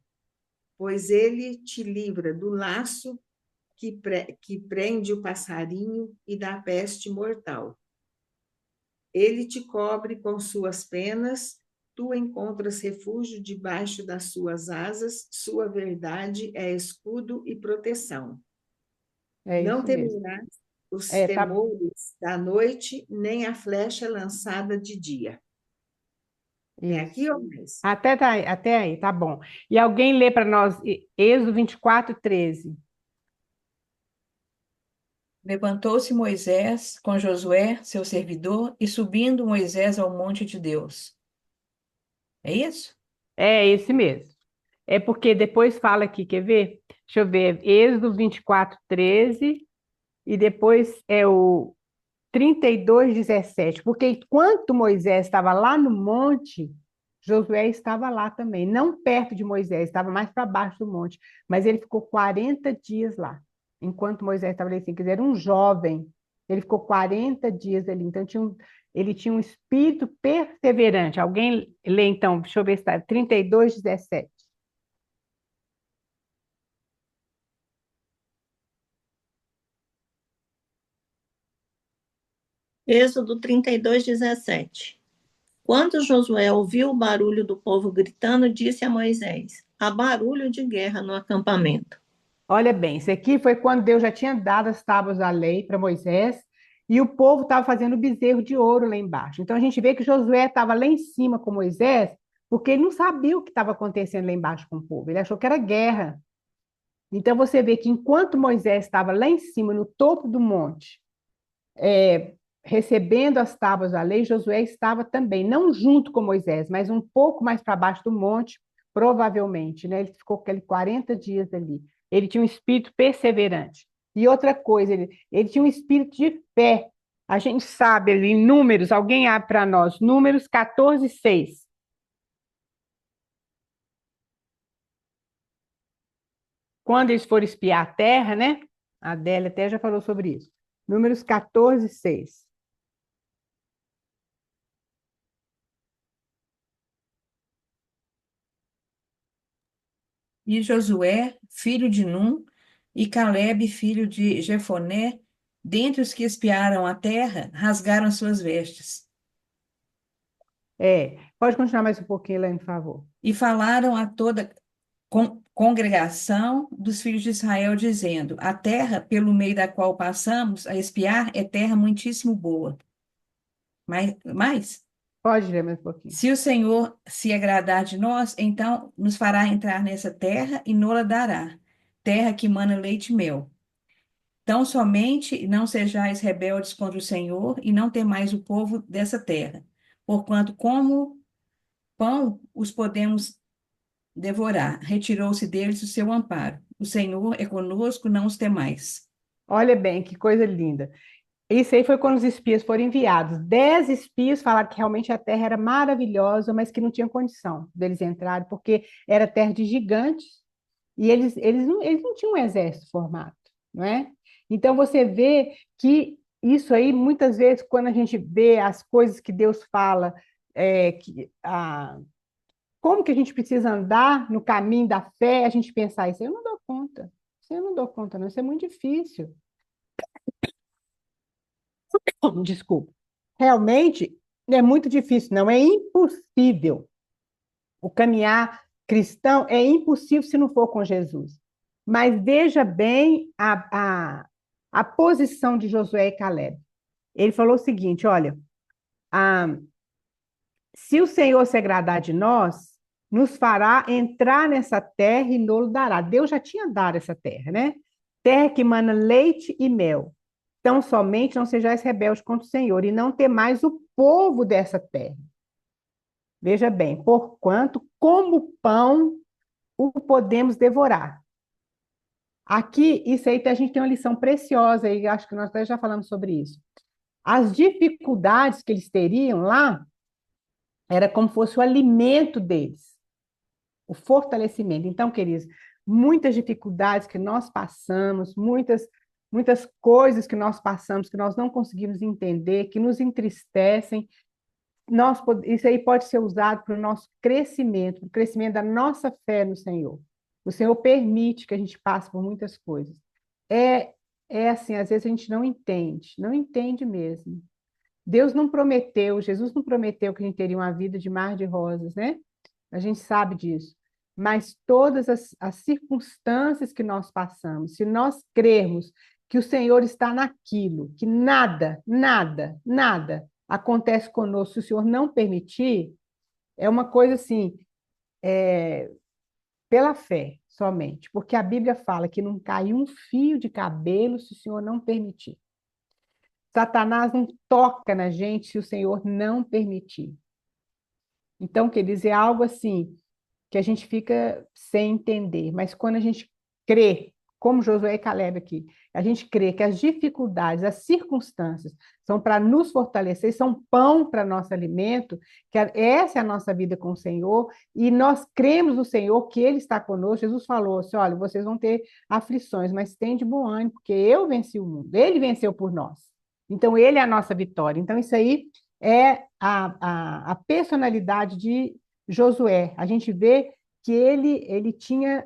Pois ele te livra do laço que prende o passarinho e da peste mortal. Ele te cobre com suas penas, tu encontras refúgio debaixo das suas asas, sua verdade é escudo e proteção. É Não isso mesmo. temerás os Tá. temores da noite, nem a flecha lançada de dia. Tem Isso. aqui ou mais? Até aí, tá bom. E alguém lê para nós Êxodo 24:13. Levantou-se Moisés com Josué, seu servidor, e subindo Moisés ao monte de Deus. É isso? É esse mesmo. É porque depois fala aqui, quer ver? Deixa eu ver, Êxodo 24:13 e depois é o 32:17. Porque enquanto Moisés estava lá no monte, Josué estava lá também. Não perto de Moisés, estava mais para baixo do monte. Mas ele ficou 40 dias lá. Enquanto Moisés estava ali, assim, quer dizer, era um jovem. Ele ficou 40 dias ali. Então, ele tinha um espírito perseverante. Alguém lê, então, deixa eu ver se está, 32:17. Êxodo 32:17. Quando Josué ouviu o barulho do povo gritando, disse a Moisés: há barulho de guerra no acampamento. Olha bem, isso aqui foi quando Deus já tinha dado as tábuas da lei para Moisés e o povo estava fazendo bezerro de ouro lá embaixo. Então a gente vê que Josué estava lá em cima com Moisés porque ele não sabia o que estava acontecendo lá embaixo com o povo. Ele achou que era guerra. Então você vê que enquanto Moisés estava lá em cima, no topo do monte, recebendo as tábuas da lei, Josué estava também, não junto com Moisés, mas um pouco mais para baixo do monte, provavelmente, né? Ele ficou aquele 40 dias ali. Ele tinha um espírito perseverante. E outra coisa, ele tinha um espírito de fé. A gente sabe ali em Números, alguém abre para nós, Números 14:6. Quando eles foram espiar a terra, né? A Adélia até já falou sobre isso. Números 14:6. E Josué, filho de Num, e Calebe, filho de Jefoné, dentre os que espiaram a terra, rasgaram suas vestes. Pode continuar mais um pouquinho, Elaine, por favor. E falaram a toda congregação dos filhos de Israel, dizendo: A terra pelo meio da qual passamos a espiar é terra muitíssimo boa. Mas Pode ler mais um pouquinho. se o Senhor se agradar de nós, então nos fará entrar nessa terra e nola dará, terra que mana leite e mel. Tão somente não sejais rebeldes contra o Senhor e não temais o povo dessa terra, porquanto como pão os podemos devorar. Retirou-se deles o seu amparo. O Senhor é conosco, não os temais. Olha bem, que coisa linda. Isso aí foi quando os espias foram enviados. 10 espias falaram que realmente a terra era maravilhosa, mas que não tinha condição deles entrarem, porque era terra de gigantes e eles não tinham um exército formado, não é? Então você vê que isso aí, muitas vezes, quando a gente vê as coisas que Deus fala, como que a gente precisa andar no caminho da fé, a gente pensar isso, eu não dou conta. Isso eu não dou conta, não, isso é muito difícil. Desculpa. Realmente é muito difícil, não é impossível. O caminhar cristão é impossível se não for com Jesus. Mas veja bem a posição de Josué e Caleb. Ele falou o seguinte: olha, se o Senhor se agradar de nós, nos fará entrar nessa terra e nos dará. Deus já tinha dado essa terra, né? Terra que mana leite e mel. Então, somente não sejais rebeldes contra o Senhor, e não temais o povo dessa terra. Veja bem, porquanto, como pão, o podemos devorar. Aqui, isso aí, a gente tem uma lição preciosa, e acho que nós até já falamos sobre isso. As dificuldades que eles teriam lá, era como fosse o alimento deles, o fortalecimento. Então, queridos, muitas dificuldades que nós passamos, muitas coisas que nós passamos, que nós não conseguimos entender, que nos entristecem, isso aí pode ser usado para o nosso crescimento, para o crescimento da nossa fé no Senhor. O Senhor permite que a gente passe por muitas coisas. É assim, às vezes a gente não entende, não entende mesmo. Deus não prometeu, Jesus não prometeu que a gente teria uma vida de mar de rosas, né? A gente sabe disso. Mas todas as circunstâncias que nós passamos, se nós crermos que o Senhor está naquilo, que nada, nada, nada acontece conosco se o Senhor não permitir, é uma coisa assim, pela fé somente, porque a Bíblia fala que não cai um fio de cabelo se o Senhor não permitir. Satanás não toca na gente se o Senhor não permitir. Então, quer dizer, é algo assim que a gente fica sem entender, mas quando a gente crê, como Josué e Caleb aqui, a gente crê que as dificuldades, as circunstâncias são para nos fortalecer, são pão para nosso alimento, que essa é a nossa vida com o Senhor, e nós cremos no Senhor que Ele está conosco. Jesus falou assim: olha, vocês vão ter aflições, mas tem de bom ânimo, porque eu venci o mundo, Ele venceu por nós. Então, Ele é a nossa vitória. Então, isso aí é a personalidade de Josué. A gente vê que ele tinha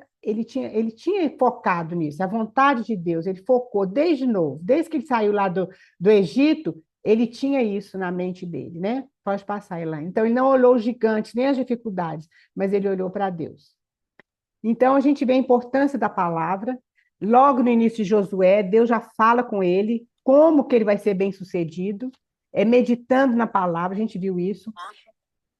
focado nisso, a vontade de Deus, ele focou desde novo, desde que ele saiu lá do Egito, ele tinha isso na mente dele, né? Pode passar aí lá. Então, ele não olhou os gigantes, nem as dificuldades, mas ele olhou para Deus. Então, a gente vê a importância da palavra. Logo no início de Josué, Deus já fala com ele como que ele vai ser bem-sucedido, meditando na palavra, a gente viu isso.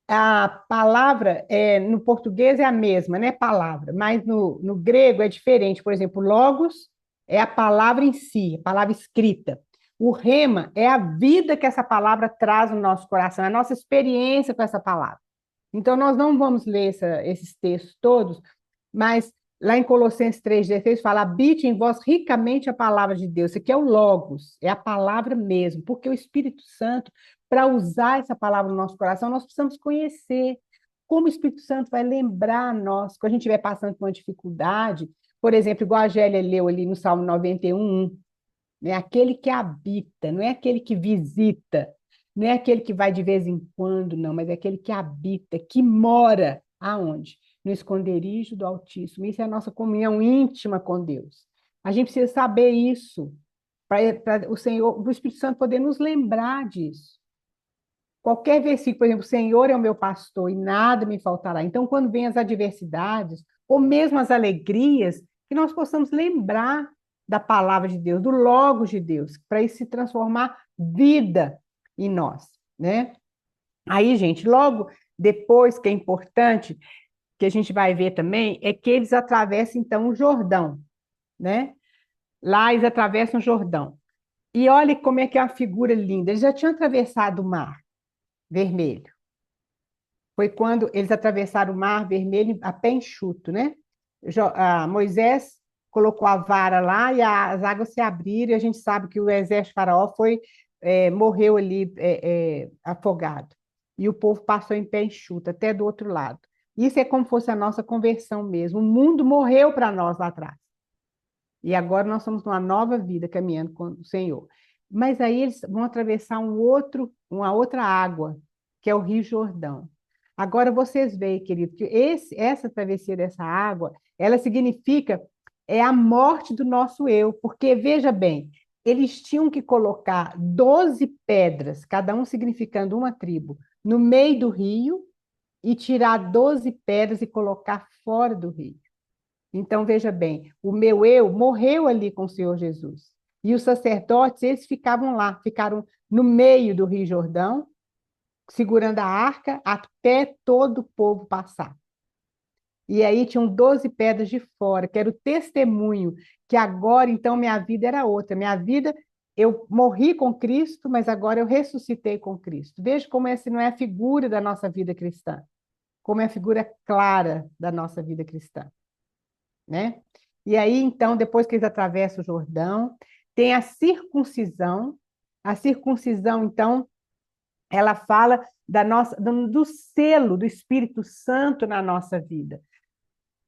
A palavra no português é a mesma, né? Palavra, mas no grego é diferente. Por exemplo, logos é a palavra em si, a palavra escrita. O rema é a vida que essa palavra traz no nosso coração, a nossa experiência com essa palavra. Então, nós não vamos ler esses textos todos, mas lá em Colossenses 3,16 fala: habite em vós ricamente a palavra de Deus. Isso aqui é o Logos, é a palavra mesmo, porque o Espírito Santo, para usar essa palavra no nosso coração, nós precisamos conhecer como o Espírito Santo vai lembrar a nós, quando a gente estiver passando por uma dificuldade, por exemplo, igual a Gélia leu ali no Salmo 91, né? Aquele que habita, não é aquele que visita, não é aquele que vai de vez em quando, não, mas é aquele que habita, que mora aonde? No esconderijo do Altíssimo. Isso é a nossa comunhão íntima com Deus. A gente precisa saber isso, para o Senhor, o Espírito Santo poder nos lembrar disso. Qualquer versículo, por exemplo, o Senhor é o meu pastor e nada me faltará. Então, quando vem as adversidades, ou mesmo as alegrias, que nós possamos lembrar da palavra de Deus, do Logos de Deus, para isso se transformar vida em nós, né? Aí, gente, logo depois, que é importante, que a gente vai ver também, é que eles atravessam, então, o Jordão, né? Lá eles atravessam o Jordão. E olha como é que é uma figura linda. Eles já tinham atravessado o Mar Vermelho. Foi quando eles atravessaram o Mar Vermelho a pé enxuto, né? Moisés colocou a vara lá e as águas se abriram, e a gente sabe que o exército de Faraó morreu ali afogado. E o povo passou em pé enxuto, até do outro lado. Isso é como fosse a nossa conversão mesmo. O mundo morreu para nós lá atrás. E agora nós somos numa nova vida caminhando com o Senhor. Mas aí eles vão atravessar uma outra água, que é o Rio Jordão. Agora vocês veem, querido, que essa travessia dessa água, ela significa a morte do nosso eu, porque, veja bem, eles tinham que colocar 12 pedras, cada um significando uma tribo, no meio do rio e tirar 12 pedras e colocar fora do rio. Então, veja bem, o meu eu morreu ali com o Senhor Jesus. E os sacerdotes, eles ficavam lá, ficaram no meio do Rio Jordão, segurando a arca até todo o povo passar. E aí tinham 12 pedras de fora, que era o testemunho, que agora, então, minha vida era outra. Minha vida, eu morri com Cristo, mas agora eu ressuscitei com Cristo. Veja como essa não é a figura da nossa vida cristã, como é a figura clara da nossa vida cristã, né? E aí, então, depois que eles atravessam o Jordão, tem a circuncisão. A circuncisão, então, ela fala do selo do Espírito Santo na nossa vida.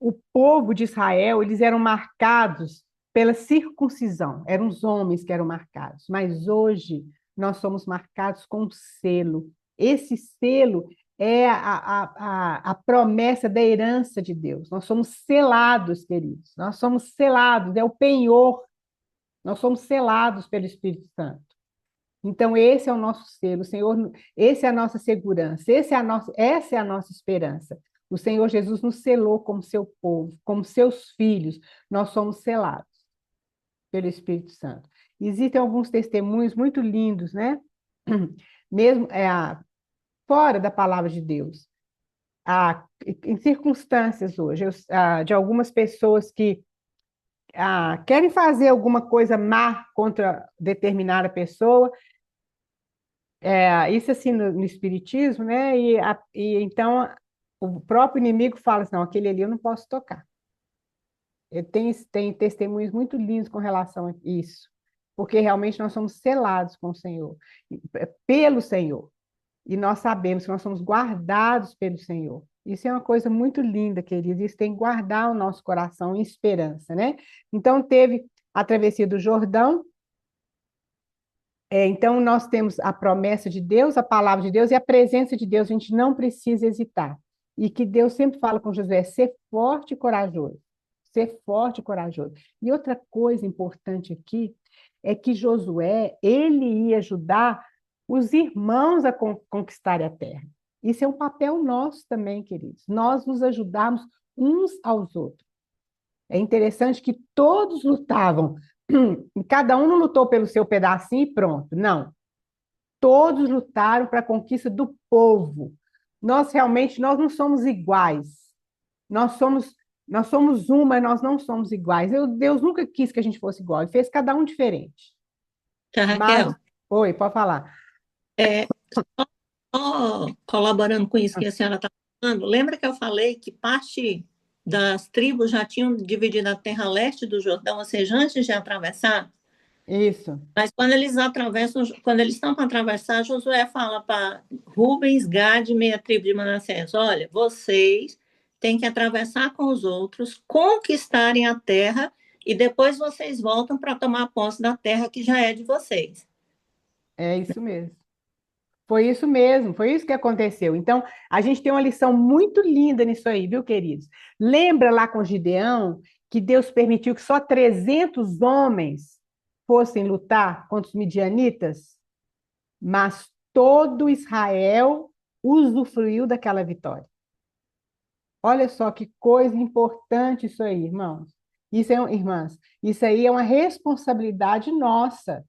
O povo de Israel, eles eram marcados pela circuncisão, eram os homens que eram marcados, mas hoje nós somos marcados com um selo. Esse selo é a promessa da herança de Deus. Nós somos selados, queridos, nós somos selados, é o penhor, nós somos selados pelo Espírito Santo. Então, esse é o nosso selo, Senhor, essa é a nossa segurança, essa é a nossa esperança. O Senhor Jesus nos selou como seu povo, como seus filhos, nós somos selados pelo Espírito Santo. Existem alguns testemunhos muito lindos, né? Mesmo fora da palavra de Deus, em circunstâncias hoje, de algumas pessoas que querem fazer alguma coisa má contra determinada pessoa. Isso assim no Espiritismo, né? E então o próprio inimigo fala assim: não, aquele ali eu não posso tocar. Tem testemunhos muito lindos com relação a isso, porque realmente nós somos selados com o Senhor, pelo Senhor, e nós sabemos que nós somos guardados pelo Senhor. Isso é uma coisa muito linda, queridos. Isso tem que guardar o nosso coração em esperança, né? Então, teve a travessia do Jordão. Então, nós temos a promessa de Deus, a palavra de Deus e a presença de Deus. A gente não precisa hesitar. E que Deus sempre fala com Josué: ser forte e corajoso. Ser forte e corajoso. E outra coisa importante aqui é que Josué, ele ia ajudar os irmãos a conquistarem a terra. Isso é um papel nosso também, queridos. Nós nos ajudarmos uns aos outros. É interessante que todos lutavam. Cada um não lutou pelo seu pedacinho e pronto. Não. Todos lutaram para a conquista do povo. Nós não somos iguais. Nós somos um, mas nós não somos iguais. Deus nunca quis que a gente fosse igual. Ele fez cada um diferente. Raquel, Oi, pode falar. só colaborando com isso que a senhora está lembra que eu falei que parte das tribos já tinham dividido a terra leste do Jordão, ou seja, antes de atravessar? Isso. Mas quando eles atravessam, quando eles estão para atravessar, Josué fala para Rubens, Gad e meia tribo de Manassés: olha, vocês têm que atravessar com os outros, conquistarem a terra e depois vocês voltam para tomar posse da terra que já é de vocês. É isso mesmo. Foi isso mesmo, foi isso que aconteceu. Então, a gente tem uma lição muito linda nisso aí, viu, queridos? Lembra lá com Gideão que Deus permitiu que só 300 homens fossem lutar contra os midianitas, mas todo Israel usufruiu daquela vitória. Olha só que coisa importante isso aí, irmãos. Irmãs, isso aí é uma responsabilidade nossa.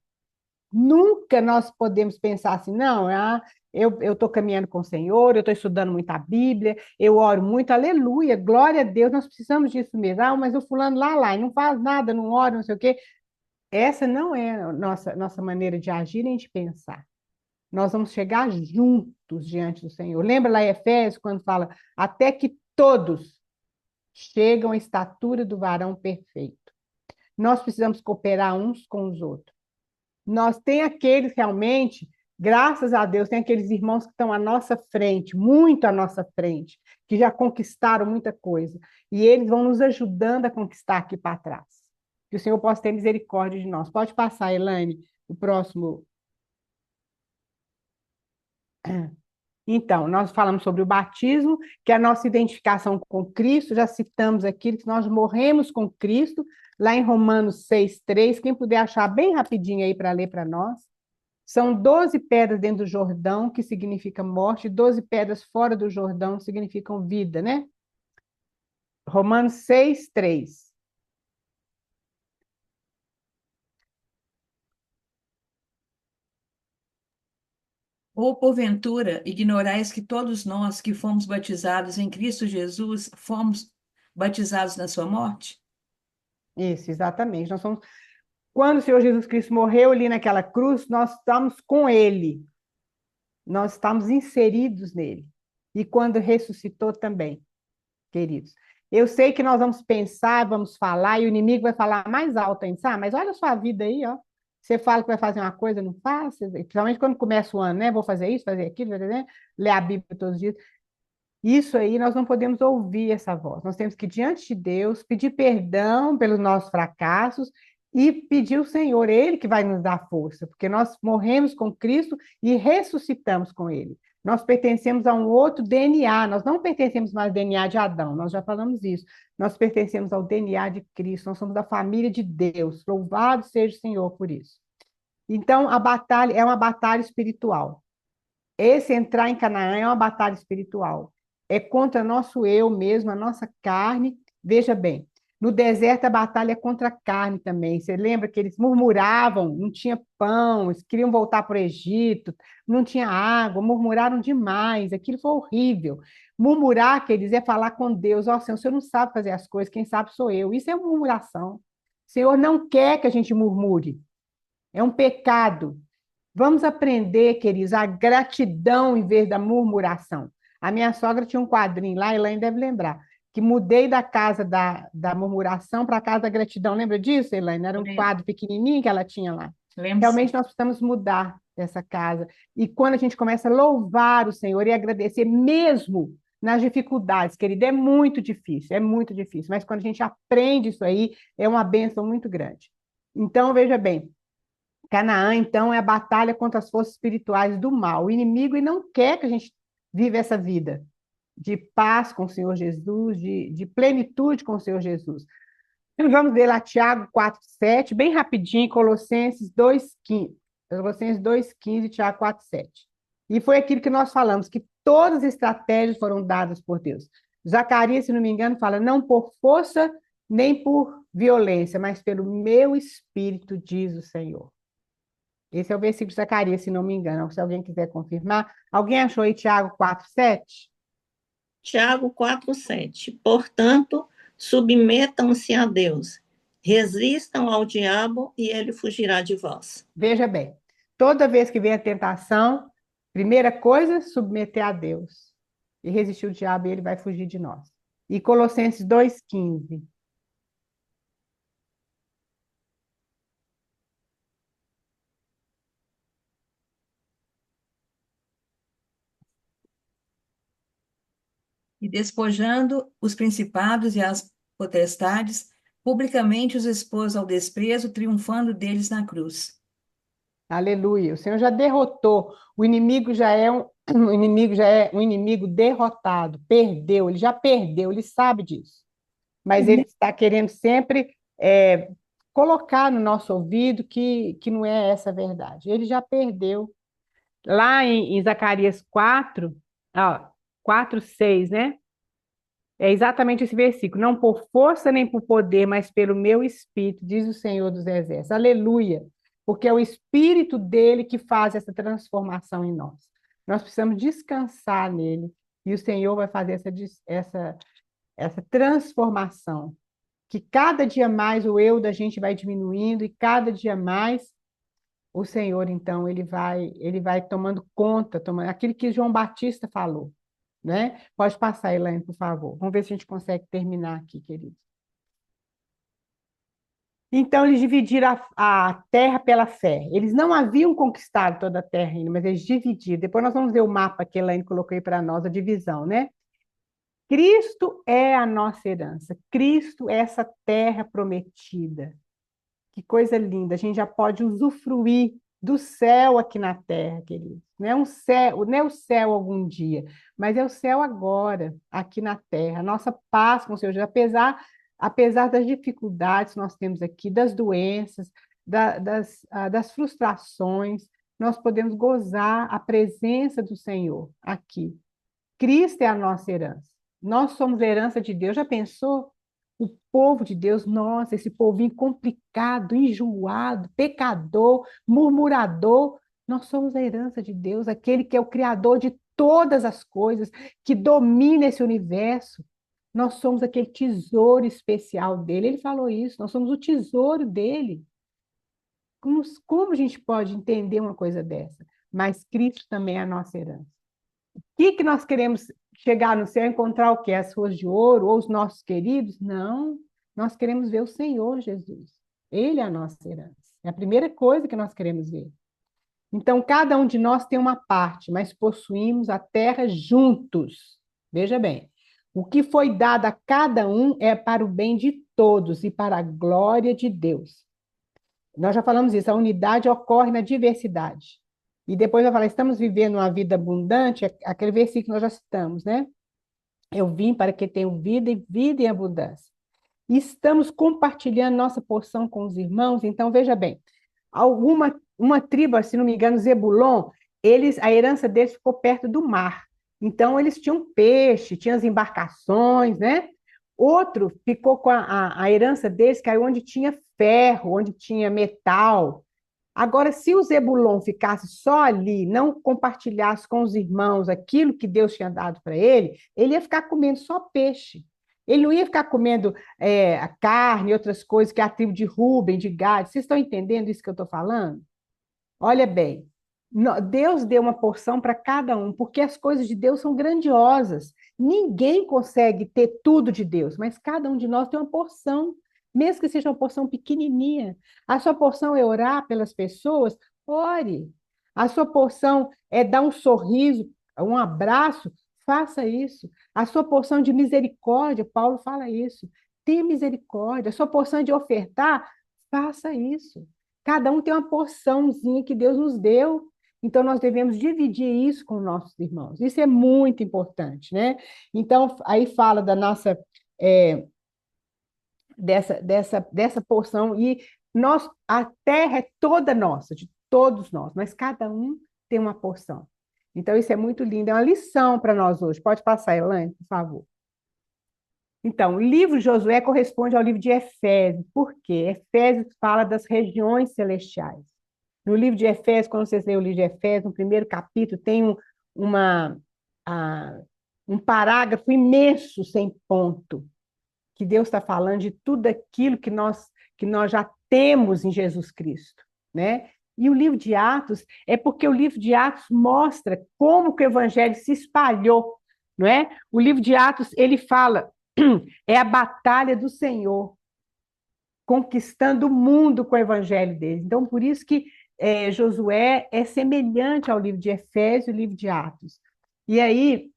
Nunca nós podemos pensar assim, não, eu estou caminhando com o Senhor, eu estou estudando muito a Bíblia, eu oro muito, aleluia, glória a Deus, nós precisamos disso mesmo. Ah, mas o fulano lá, e não faz nada, não ora, não sei o quê. Essa não é a nossa maneira de agir nem de pensar. Nós vamos chegar juntos diante do Senhor. Lembra lá em Efésios, quando fala, até que todos chegam à estatura do varão perfeito. Nós precisamos cooperar uns com os outros. Nós tem aqueles realmente, graças a Deus, tem aqueles irmãos que estão à nossa frente, muito à nossa frente, que já conquistaram muita coisa. E eles vão nos ajudando a conquistar aqui para trás. Que o Senhor possa ter misericórdia de nós. Pode passar, Elaine, o próximo. Então, nós falamos sobre o batismo, que é a nossa identificação com Cristo, já citamos aqui que nós morremos com Cristo, lá em Romanos 6:3. Quem puder achar bem rapidinho aí para ler para nós. São 12 pedras dentro do Jordão, que significa morte, 12 pedras fora do Jordão, que significam vida, né? Romanos 6:3. Ou, porventura, ignorais que todos nós que fomos batizados em Cristo Jesus fomos batizados na sua morte? Isso, exatamente. Quando o Senhor Jesus Cristo morreu ali naquela cruz, nós estamos com Ele. Nós estamos inseridos nele. E quando ressuscitou também, queridos. Eu sei que nós vamos pensar, vamos falar, e o inimigo vai falar mais alto ainda, sabe? Mas olha a sua vida aí, ó. Você fala que vai fazer uma coisa, não faz, principalmente quando começa o ano, né? Vou fazer isso, fazer aquilo, né? Ler a Bíblia todos os dias. Isso aí nós não podemos ouvir essa voz. Nós temos que ir diante de Deus, pedir perdão pelos nossos fracassos e pedir ao Senhor, Ele que vai nos dar força, porque nós morremos com Cristo e ressuscitamos com Ele. Nós pertencemos a um outro DNA, nós não pertencemos mais ao DNA de Adão, nós já falamos isso. Nós pertencemos ao DNA de Cristo, nós somos da família de Deus. Louvado seja o Senhor por isso. Então, a batalha é uma batalha espiritual. Esse entrar em Canaã é uma batalha espiritual. É contra nosso eu mesmo, a nossa carne. Veja bem, no deserto a batalha é contra a carne também. Você lembra que eles murmuravam, não tinha pão, eles queriam voltar para o Egito, não tinha água, murmuraram demais, aquilo foi horrível. Murmurar, quer dizer, é falar com Deus, ó, Senhor, o Senhor não sabe fazer as coisas, quem sabe sou eu. Isso é murmuração. O Senhor não quer que a gente murmure. É um pecado. Vamos aprender, queridos, a gratidão em vez da murmuração. A minha sogra tinha um quadrinho lá, Elaine deve lembrar, que mudei da casa da murmuração para a casa da gratidão. Lembra disso, Elaine? Era um quadro pequenininho que ela tinha lá. Lembro. Realmente nós precisamos mudar essa casa. E quando a gente começa a louvar o Senhor e agradecer, mesmo nas dificuldades, querido, é muito difícil. Mas quando a gente aprende isso aí, é uma bênção muito grande. Então, veja bem, Canaã, então, é a batalha contra as forças espirituais do mal. O inimigo e não quer que a gente viva essa vida de paz com o Senhor Jesus, de plenitude com o Senhor Jesus. Então, vamos ver lá Tiago 4:7, bem rapidinho, Colossenses 2:15. Colossenses 2:15, Tiago 4:7. E foi aquilo que nós falamos, que todas as estratégias foram dadas por Deus. Zacarias, se não me engano, fala, não por força nem por violência, mas pelo meu espírito, diz o Senhor. Esse é o versículo de Zacarias, se não me engano. Se alguém quiser confirmar. Alguém achou aí Tiago 4:7? Tiago 4:7. Portanto, submetam-se a Deus, resistam ao diabo e ele fugirá de vós. Veja bem, toda vez que vem a tentação, primeira coisa, submeter a Deus. e resistir o diabo, e ele vai fugir de nós. E Colossenses 2,15. E despojando os principados e as potestades, publicamente os expôs ao desprezo, triunfando deles na cruz. Aleluia. O Senhor já derrotou. O inimigo já é o inimigo já é um inimigo derrotado, perdeu, ele já perdeu, ele sabe disso. Mas ele está querendo sempre colocar no nosso ouvido que não é essa a verdade. Ele já perdeu. Lá em Zacarias 4, ó, 4:6, né? É exatamente esse versículo. Não por força nem por poder, mas pelo meu espírito, diz o Senhor dos Exércitos. Aleluia. Porque é o espírito dele que faz essa transformação em nós. Nós precisamos descansar nele. E o Senhor vai fazer essa transformação. Que cada dia mais o eu da gente vai diminuindo e cada dia mais o Senhor, então, ele vai tomando conta, aquilo que João Batista falou, né? Pode passar, Elaine, por favor. Vamos ver se a gente consegue terminar aqui, querido. Então, eles dividiram a terra pela fé. Eles não haviam conquistado toda a terra ainda, mas eles dividiram. Depois nós vamos ver o mapa que a Elaine colocou aí para nós, a divisão, né? Cristo é a nossa herança. Cristo é essa terra prometida. Que coisa linda. A gente já pode usufruir do céu aqui na terra, querido. Não é um céu, não é o céu algum dia, mas é o céu agora, aqui na terra. A nossa paz com o Senhor, apesar das dificuldades que nós temos aqui, das doenças, das frustrações, nós podemos gozar a presença do Senhor aqui. Cristo é a nossa herança. Nós somos a herança de Deus. Já pensou? O povo de Deus, nossa, esse povinho complicado, enjoado, pecador, murmurador, nós somos a herança de Deus, aquele que é o criador de todas as coisas, que domina esse universo. Nós somos aquele tesouro especial dele. Ele falou isso, nós somos o tesouro dele. Como a gente pode entender uma coisa dessa? Mas Cristo também é a nossa herança. O que nós queremos chegar no céu e encontrar o quê? As ruas de ouro ou os nossos queridos? Não, nós queremos ver o Senhor Jesus. Ele é a nossa herança. É a primeira coisa que nós queremos ver. Então, cada um de nós tem uma parte, mas possuímos a terra juntos. Veja bem, o que foi dado a cada um é para o bem de todos e para a glória de Deus. Nós já falamos isso, a unidade ocorre na diversidade. E depois eu falar, estamos vivendo uma vida abundante, aquele versículo que nós já citamos, né? Eu vim para que tenham vida e vida em abundância. E estamos compartilhando nossa porção com os irmãos, então veja bem, uma tribo, se não me engano, Zebulon, a herança deles ficou perto do mar. Então eles tinham peixe, tinham as embarcações, né? Outro ficou com a herança deles, caiu onde tinha ferro, onde tinha metal. Agora, se o Zebulon ficasse só ali, não compartilhasse com os irmãos aquilo que Deus tinha dado para ele ia ficar comendo só peixe. Ele não ia ficar comendo a carne e outras coisas que é a tribo de Ruben, de Gad. Vocês estão entendendo isso que eu estou falando? Olha bem, Deus deu uma porção para cada um, porque as coisas de Deus são grandiosas. Ninguém consegue ter tudo de Deus, mas cada um de nós tem uma porção, mesmo que seja uma porção pequenininha. A sua porção é orar pelas pessoas? Ore. A sua porção é dar um sorriso, um abraço? Faça isso. A sua porção de misericórdia, Paulo fala isso. Tenha misericórdia. A sua porção de ofertar? Faça isso. Cada um tem uma porçãozinha que Deus nos deu, então nós devemos dividir isso com nossos irmãos. Isso é muito importante, né? Então, aí fala da nossa, dessa porção, e a terra é toda nossa, de todos nós, mas cada um tem uma porção. Então, isso é muito lindo, é uma lição para nós hoje. Pode passar, Elaine, por favor. Então, o livro de Josué corresponde ao livro de Efésios. Por quê? Efésios fala das regiões celestiais. No livro de Efésios, quando vocês leem o livro de Efésios, no primeiro capítulo, tem um parágrafo imenso, sem ponto, que Deus está falando de tudo aquilo que nós já temos em Jesus Cristo, né? E o livro de Atos é porque o livro de Atos mostra como que o evangelho se espalhou não é? O livro de Atos, ele fala, é a batalha do Senhor, conquistando o mundo com o evangelho dele. Então, por isso que Josué é semelhante ao livro de Efésios e o livro de Atos. E aí,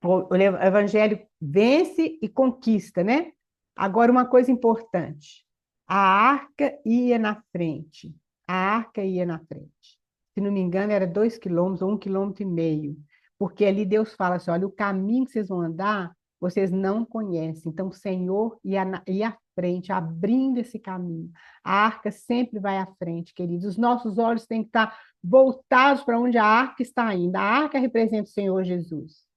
o evangelho vence e conquista, né? Agora, uma coisa importante: a arca ia na frente. A arca ia na frente. Se não me engano, era 2 quilômetros ou 1,5 quilômetros. Porque ali Deus fala assim: olha, o caminho que vocês vão andar, vocês não conhecem. Então, o Senhor ia à frente, abrindo esse caminho. A arca sempre vai à frente, queridos. Os nossos olhos têm que estar voltados para onde a arca está indo. A arca representa o Senhor Jesus.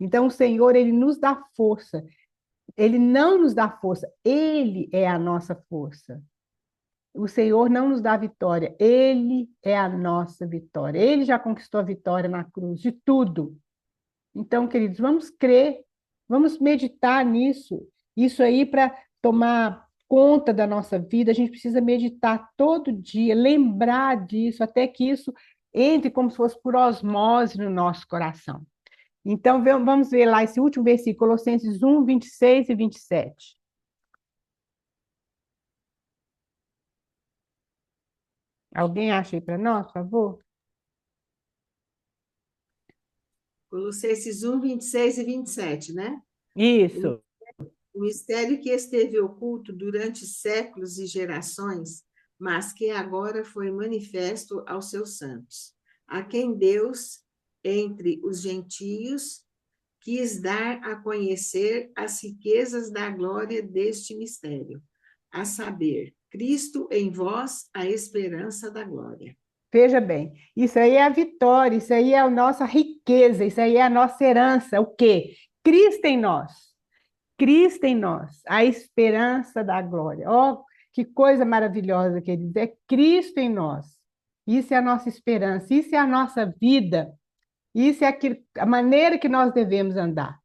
Então, o Senhor, ele nos dá força. Ele não nos dá força, ele é a nossa força. O Senhor não nos dá vitória, ele é a nossa vitória. Ele já conquistou a vitória na cruz, de tudo. Então, queridos, vamos crer, vamos meditar nisso. Isso aí, para tomar conta da nossa vida, a gente precisa meditar todo dia, lembrar disso, até que isso entre como se fosse por osmose no nosso coração. Então, vamos ver lá esse último versículo, Colossenses 1, 26 e 27. Alguém acha aí para nós, por favor? Colossenses 1, 26 e 27, né? Isso. O mistério que esteve oculto durante séculos e gerações, mas que agora foi manifesto aos seus santos, a quem Deus, entre os gentios, quis dar a conhecer as riquezas da glória deste mistério, a saber, Cristo em vós, a esperança da glória. Veja bem, isso aí é a vitória, isso aí é a nossa riqueza, isso aí é a nossa herança. O quê? Cristo em nós. Cristo em nós, a esperança da glória. Oh, que coisa maravilhosa, queridos. É Cristo em nós. Isso é a nossa esperança, isso é a nossa vida. Isso é a maneira que nós devemos andar.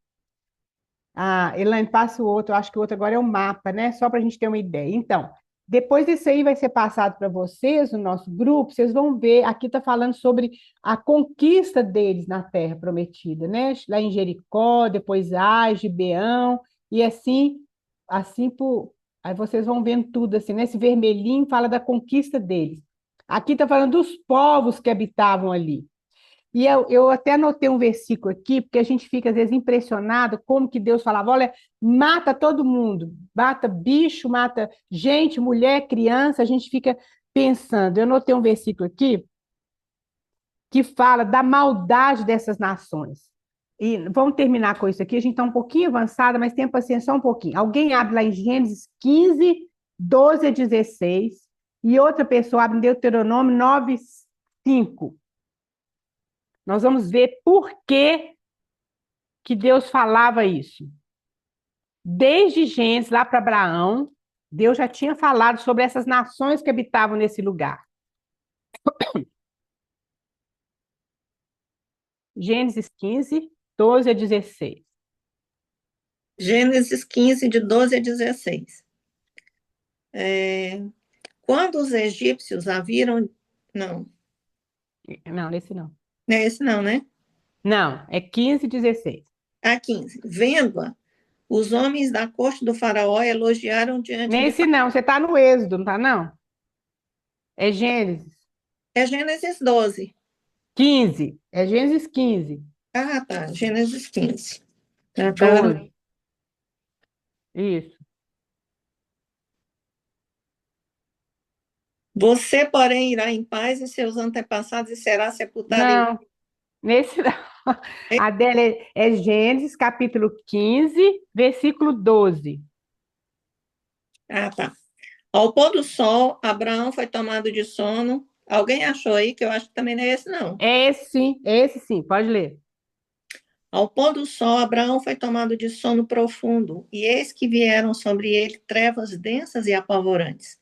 Ah, Elaine, passa o outro. Eu acho que o outro agora é o mapa, né? Só para a gente ter uma ideia. Então, depois disso aí vai ser passado para vocês, no nosso grupo, vocês vão ver, aqui está falando sobre a conquista deles na Terra Prometida, né? Lá em Jericó, depois Ai, Gibeão, e assim por. Aí vocês vão vendo tudo assim, né? Esse vermelhinho fala da conquista deles. Aqui está falando dos povos que habitavam ali. E eu até anotei um versículo aqui, porque a gente fica, às vezes, impressionado como que Deus falava, olha, mata todo mundo, mata bicho, mata gente, mulher, criança, a gente fica pensando. Eu anotei um versículo aqui que fala da maldade dessas nações. E vamos terminar com isso aqui, a gente está um pouquinho avançada, mas tem paciência só um pouquinho. Alguém abre lá em Gênesis 15, 12 a 16, e outra pessoa abre em Deuteronômio 9, 5. Nós vamos ver por que Deus falava isso. Desde Gênesis, lá para Abraão, Deus já tinha falado sobre essas nações que habitavam nesse lugar. Gênesis 15, 12 a 16. Gênesis 15, de 12 a 16. Quando os egípcios a viram... Não, Não, esse não. não é esse não, né? Não, é 15, 16. A 15. Vendo-a, os homens da corte do faraó elogiaram diante de... Nesse não, você está no Êxodo, não está não? É Gênesis É Gênesis 12. 15, é Gênesis 15, Ah, tá. Gênesis 15. Tá, 12. Isso. Você, porém, irá em paz e seus antepassados e será sepultado em... Não, nesse não. A dela é Gênesis, capítulo 15, versículo 12. Ah, tá. Ao pôr do sol, Abraão foi tomado de sono. Alguém achou aí que eu acho que também não é esse, não. Esse sim, pode ler. Ao pôr do sol, Abraão foi tomado de sono profundo, e eis que vieram sobre ele trevas densas e apavorantes.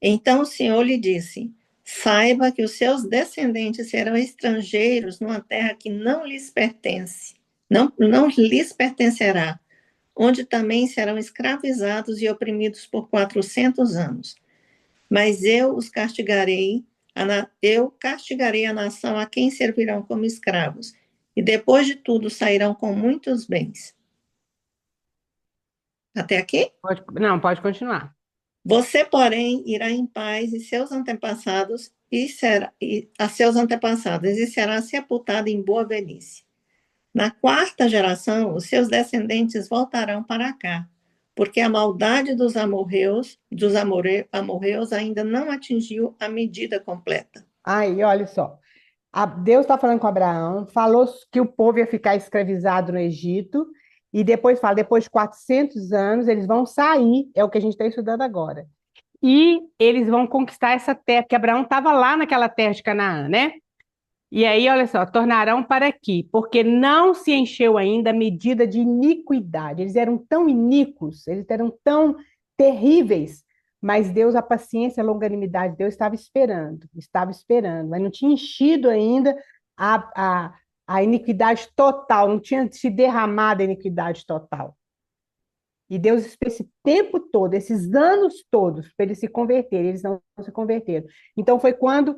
Então o Senhor lhe disse: saiba que os seus descendentes serão estrangeiros numa terra que não lhes pertence, não lhes pertencerá, onde também serão escravizados e oprimidos por 400 anos. Mas eu castigarei a nação a quem servirão como escravos, e depois de tudo sairão com muitos bens. Até aqui? Não, pode continuar. Você, porém, irá em paz a seus antepassados e será sepultado em boa velhice. Na quarta geração, os seus descendentes voltarão para cá, porque a maldade dos amorreus ainda não atingiu a medida completa. Aí, olha só. Deus está falando com Abraão, falou que o povo ia ficar escravizado no Egito, e depois fala, depois de 400 anos, eles vão sair, é o que a gente está estudando agora. E eles vão conquistar essa terra, porque Abraão estava lá naquela terra de Canaã, né? E aí, olha só, tornarão para aqui, porque não se encheu ainda a medida de iniquidade. Eles eram tão iníquos, eles eram tão terríveis, mas Deus, a paciência, a longanimidade, Deus estava esperando, mas não tinha enchido ainda a iniquidade total, não tinha se derramado a iniquidade total. E Deus esperou esse tempo todo, esses anos todos, para eles se converterem, eles não se converteram. Então foi quando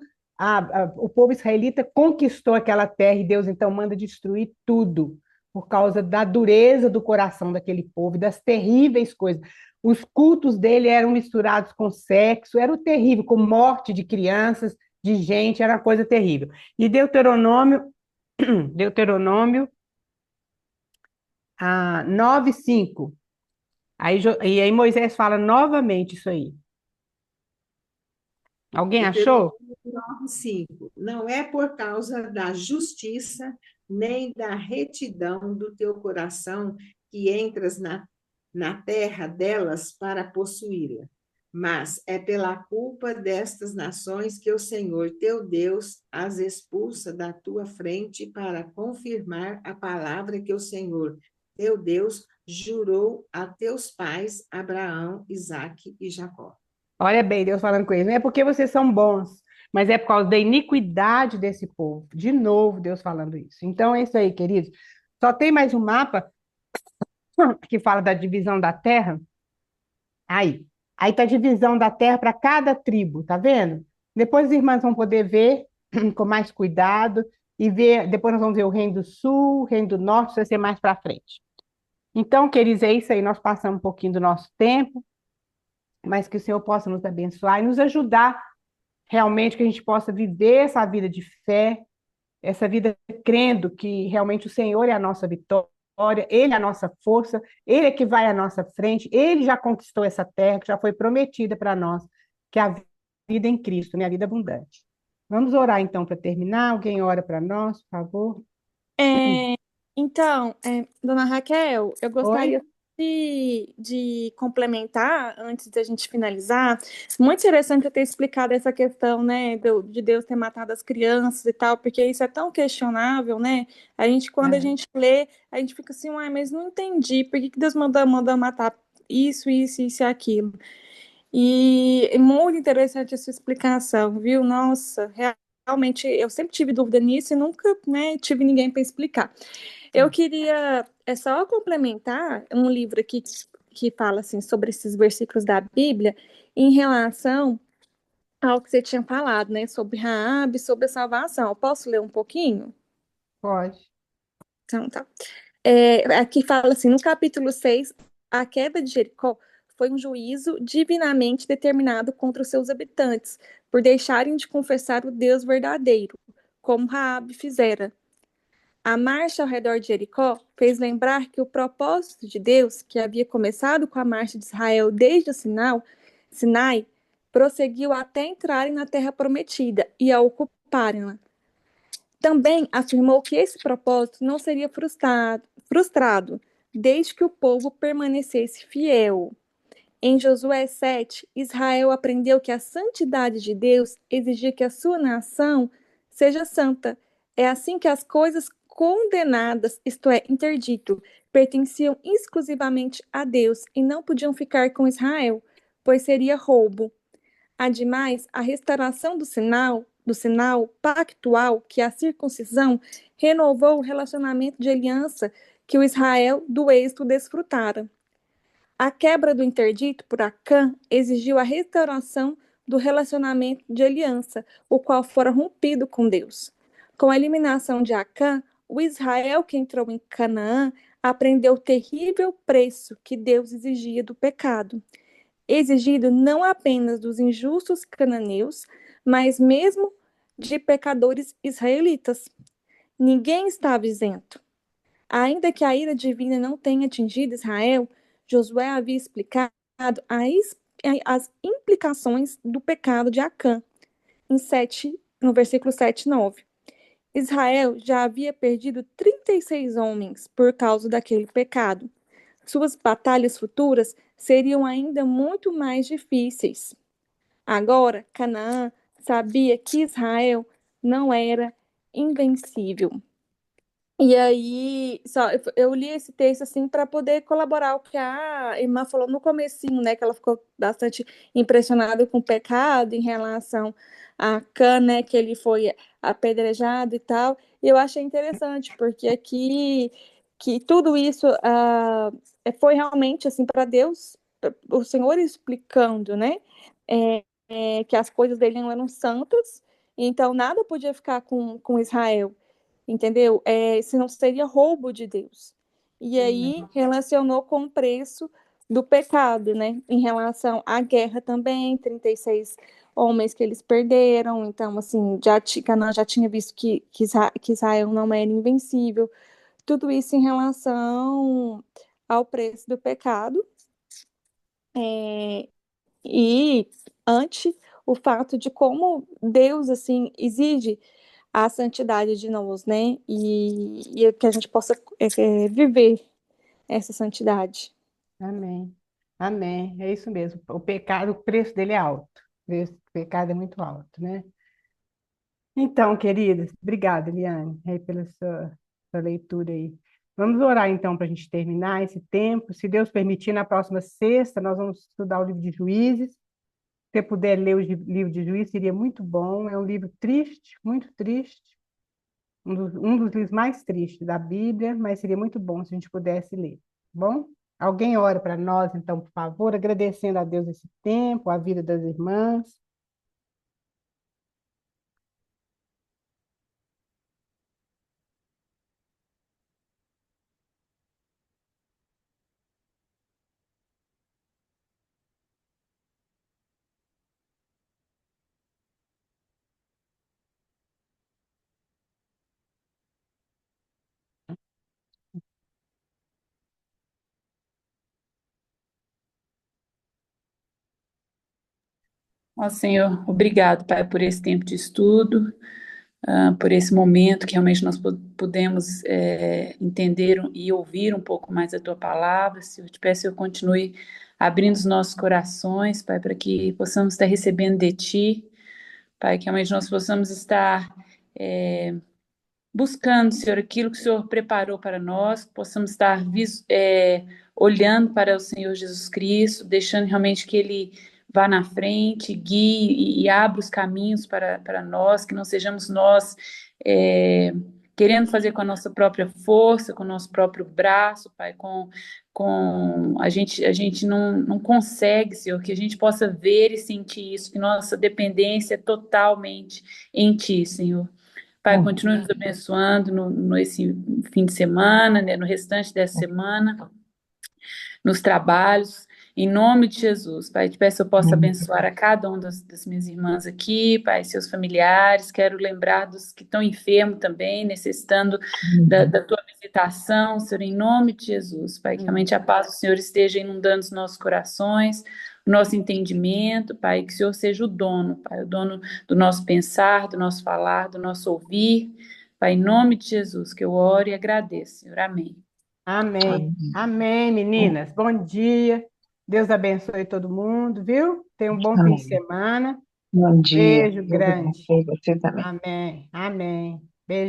o povo israelita conquistou aquela terra, e Deus então manda destruir tudo, por causa da dureza do coração daquele povo, e das terríveis coisas. Os cultos dele eram misturados com sexo, era o terrível, com morte de crianças, de gente, era uma coisa terrível. E Deuteronômio 9:5. E aí Moisés fala novamente isso aí. Alguém achou? Deuteronômio 9:5. Não é por causa da justiça nem da retidão do teu coração que entras na terra delas para possuí-la, mas é pela culpa destas nações que o Senhor teu Deus as expulsa da tua frente para confirmar a palavra que o Senhor teu Deus jurou a teus pais, Abraão, Isaque e Jacó. Olha bem, Deus falando com eles. Não é porque vocês são bons, mas é por causa da iniquidade desse povo. De novo, Deus falando isso. Então é isso aí, queridos. Só tem mais um mapa que fala da divisão da terra. Aí tá a divisão da terra para cada tribo, tá vendo? Depois os irmãos vão poder ver com mais cuidado e ver. Depois nós vamos ver o Reino do Sul, o Reino do Norte, isso vai ser mais para frente. Então, queridos, é isso aí. Nós passamos um pouquinho do nosso tempo, mas que o Senhor possa nos abençoar e nos ajudar realmente, que a gente possa viver essa vida de fé, essa vida crendo que realmente o Senhor é a nossa vitória, Ele é a nossa força, Ele é que vai à nossa frente, Ele já conquistou essa terra, que já foi prometida para nós, que é a vida em Cristo, né? A vida abundante. Vamos orar então para terminar. Alguém ora para nós, por favor? Então, dona Raquel, eu Oi? gostaria de complementar, antes da gente finalizar. Muito interessante eu ter explicado essa questão, né, de Deus ter matado as crianças e tal, porque isso é tão questionável, né? Quando a gente lê, a gente fica assim, uai, mas não entendi, por que Deus mandou matar isso, isso, isso e aquilo? E é muito interessante essa explicação, viu? Nossa, realmente, eu sempre tive dúvida nisso e nunca, né, tive ninguém para explicar. Eu queria só complementar um livro aqui que fala assim, sobre esses versículos da Bíblia em relação ao que você tinha falado, né? Sobre Raabe, sobre a salvação. Eu posso ler um pouquinho? Pode. Então, tá. Aqui fala assim, no capítulo 6, a queda de Jericó foi um juízo divinamente determinado contra os seus habitantes, por deixarem de confessar o Deus verdadeiro, como Raabe fizera. A marcha ao redor de Jericó fez lembrar que o propósito de Deus, que havia começado com a marcha de Israel desde o Sinai, prosseguiu até entrarem na terra prometida e a ocuparem-la. Também afirmou que esse propósito não seria frustrado desde que o povo permanecesse fiel. Em Josué 7, Israel aprendeu que a santidade de Deus exigia que a sua nação seja santa. É assim que as coisas condenadas, isto é, interdito, pertenciam exclusivamente a Deus e não podiam ficar com Israel, pois seria roubo. Ademais, a restauração do sinal pactual, que é a circuncisão, renovou o relacionamento de aliança que o Israel do êxodo desfrutara. A quebra do interdito por Acã exigiu a restauração do relacionamento de aliança, o qual fora rompido com Deus. Com a eliminação de Acã, O Israel que entrou em Canaã aprendeu o terrível preço que Deus exigia do pecado, exigido não apenas dos injustos cananeus, mas mesmo de pecadores israelitas. Ninguém estava isento. Ainda que a ira divina não tenha atingido Israel, Josué havia explicado as implicações do pecado de Acã, no versículo 7 e 9. Israel já havia perdido 36 homens por causa daquele pecado. Suas batalhas futuras seriam ainda muito mais difíceis. Agora, Canaã sabia que Israel não era invencível. E aí, eu li esse texto assim para poder colaborar o que a irmã falou no comecinho, né, que ela ficou bastante impressionada com o pecado em relação a Acã, né, que ele foi apedrejado e tal. E eu achei interessante, porque aqui que tudo isso foi realmente assim para Deus, o Senhor explicando, né, que as coisas dele não eram santas, então nada podia ficar com Israel, entendeu? Senão seria roubo de Deus. E aí relacionou com o preço do pecado, né? Em relação à guerra também, 36 homens que eles perderam. Então, assim, Canaã já tinha visto que Israel não era invencível. Tudo isso em relação ao preço do pecado. E ante o fato de como Deus, assim, exige a santidade de nós, né? E que a gente possa viver essa santidade. Amém. Amém. É isso mesmo. O pecado, o preço dele é alto. O preço do pecado é muito alto, né? Então, queridas, obrigada, Eliane, aí pela sua leitura aí. Vamos orar então para a gente terminar esse tempo. Se Deus permitir, na próxima sexta nós vamos estudar o livro de Juízes. Se você puder ler o livro de Juízes, seria muito bom. É um livro triste, muito triste. Um dos livros mais tristes da Bíblia, mas seria muito bom se a gente pudesse ler. Tá bom? Alguém ora para nós, então, por favor, agradecendo a Deus esse tempo, a vida das irmãs. Ó Senhor, obrigado, Pai, por esse tempo de estudo, por esse momento que realmente nós pudemos entender e ouvir um pouco mais a Tua palavra. Senhor, te peço que eu continue abrindo os nossos corações, Pai, para que possamos estar recebendo de Ti, Pai, que realmente nós possamos estar buscando, Senhor, aquilo que o Senhor preparou para nós, que possamos estar olhando para o Senhor Jesus Cristo, deixando realmente que Ele vá na frente, guie e abra os caminhos para nós, que não sejamos nós querendo fazer com a nossa própria força, com o nosso próprio braço, Pai, a gente não consegue, Senhor, que a gente possa ver e sentir isso, que nossa dependência é totalmente em Ti, Senhor. Pai, continue nos abençoando nesse fim de semana, né, no restante dessa semana, nos trabalhos, em nome de Jesus. Pai, te peço que eu possa abençoar a cada uma das minhas irmãs aqui, Pai, seus familiares. Quero lembrar dos que estão enfermos também, necessitando da tua visitação, Senhor, em nome de Jesus. Pai, que realmente a paz do Senhor esteja inundando os nossos corações, o nosso entendimento, Pai, que o Senhor seja o dono, Pai, o dono do nosso pensar, do nosso falar, do nosso ouvir. Pai, em nome de Jesus, que eu oro e agradeço, Senhor. Amém. Amém. Amém, meninas. Bom dia. Deus abençoe todo mundo, viu? Tenha um bom fim de Amém. semana. Bom dia. Beijo Deus grande. abençoe você também. Amém. Amém. Beijo.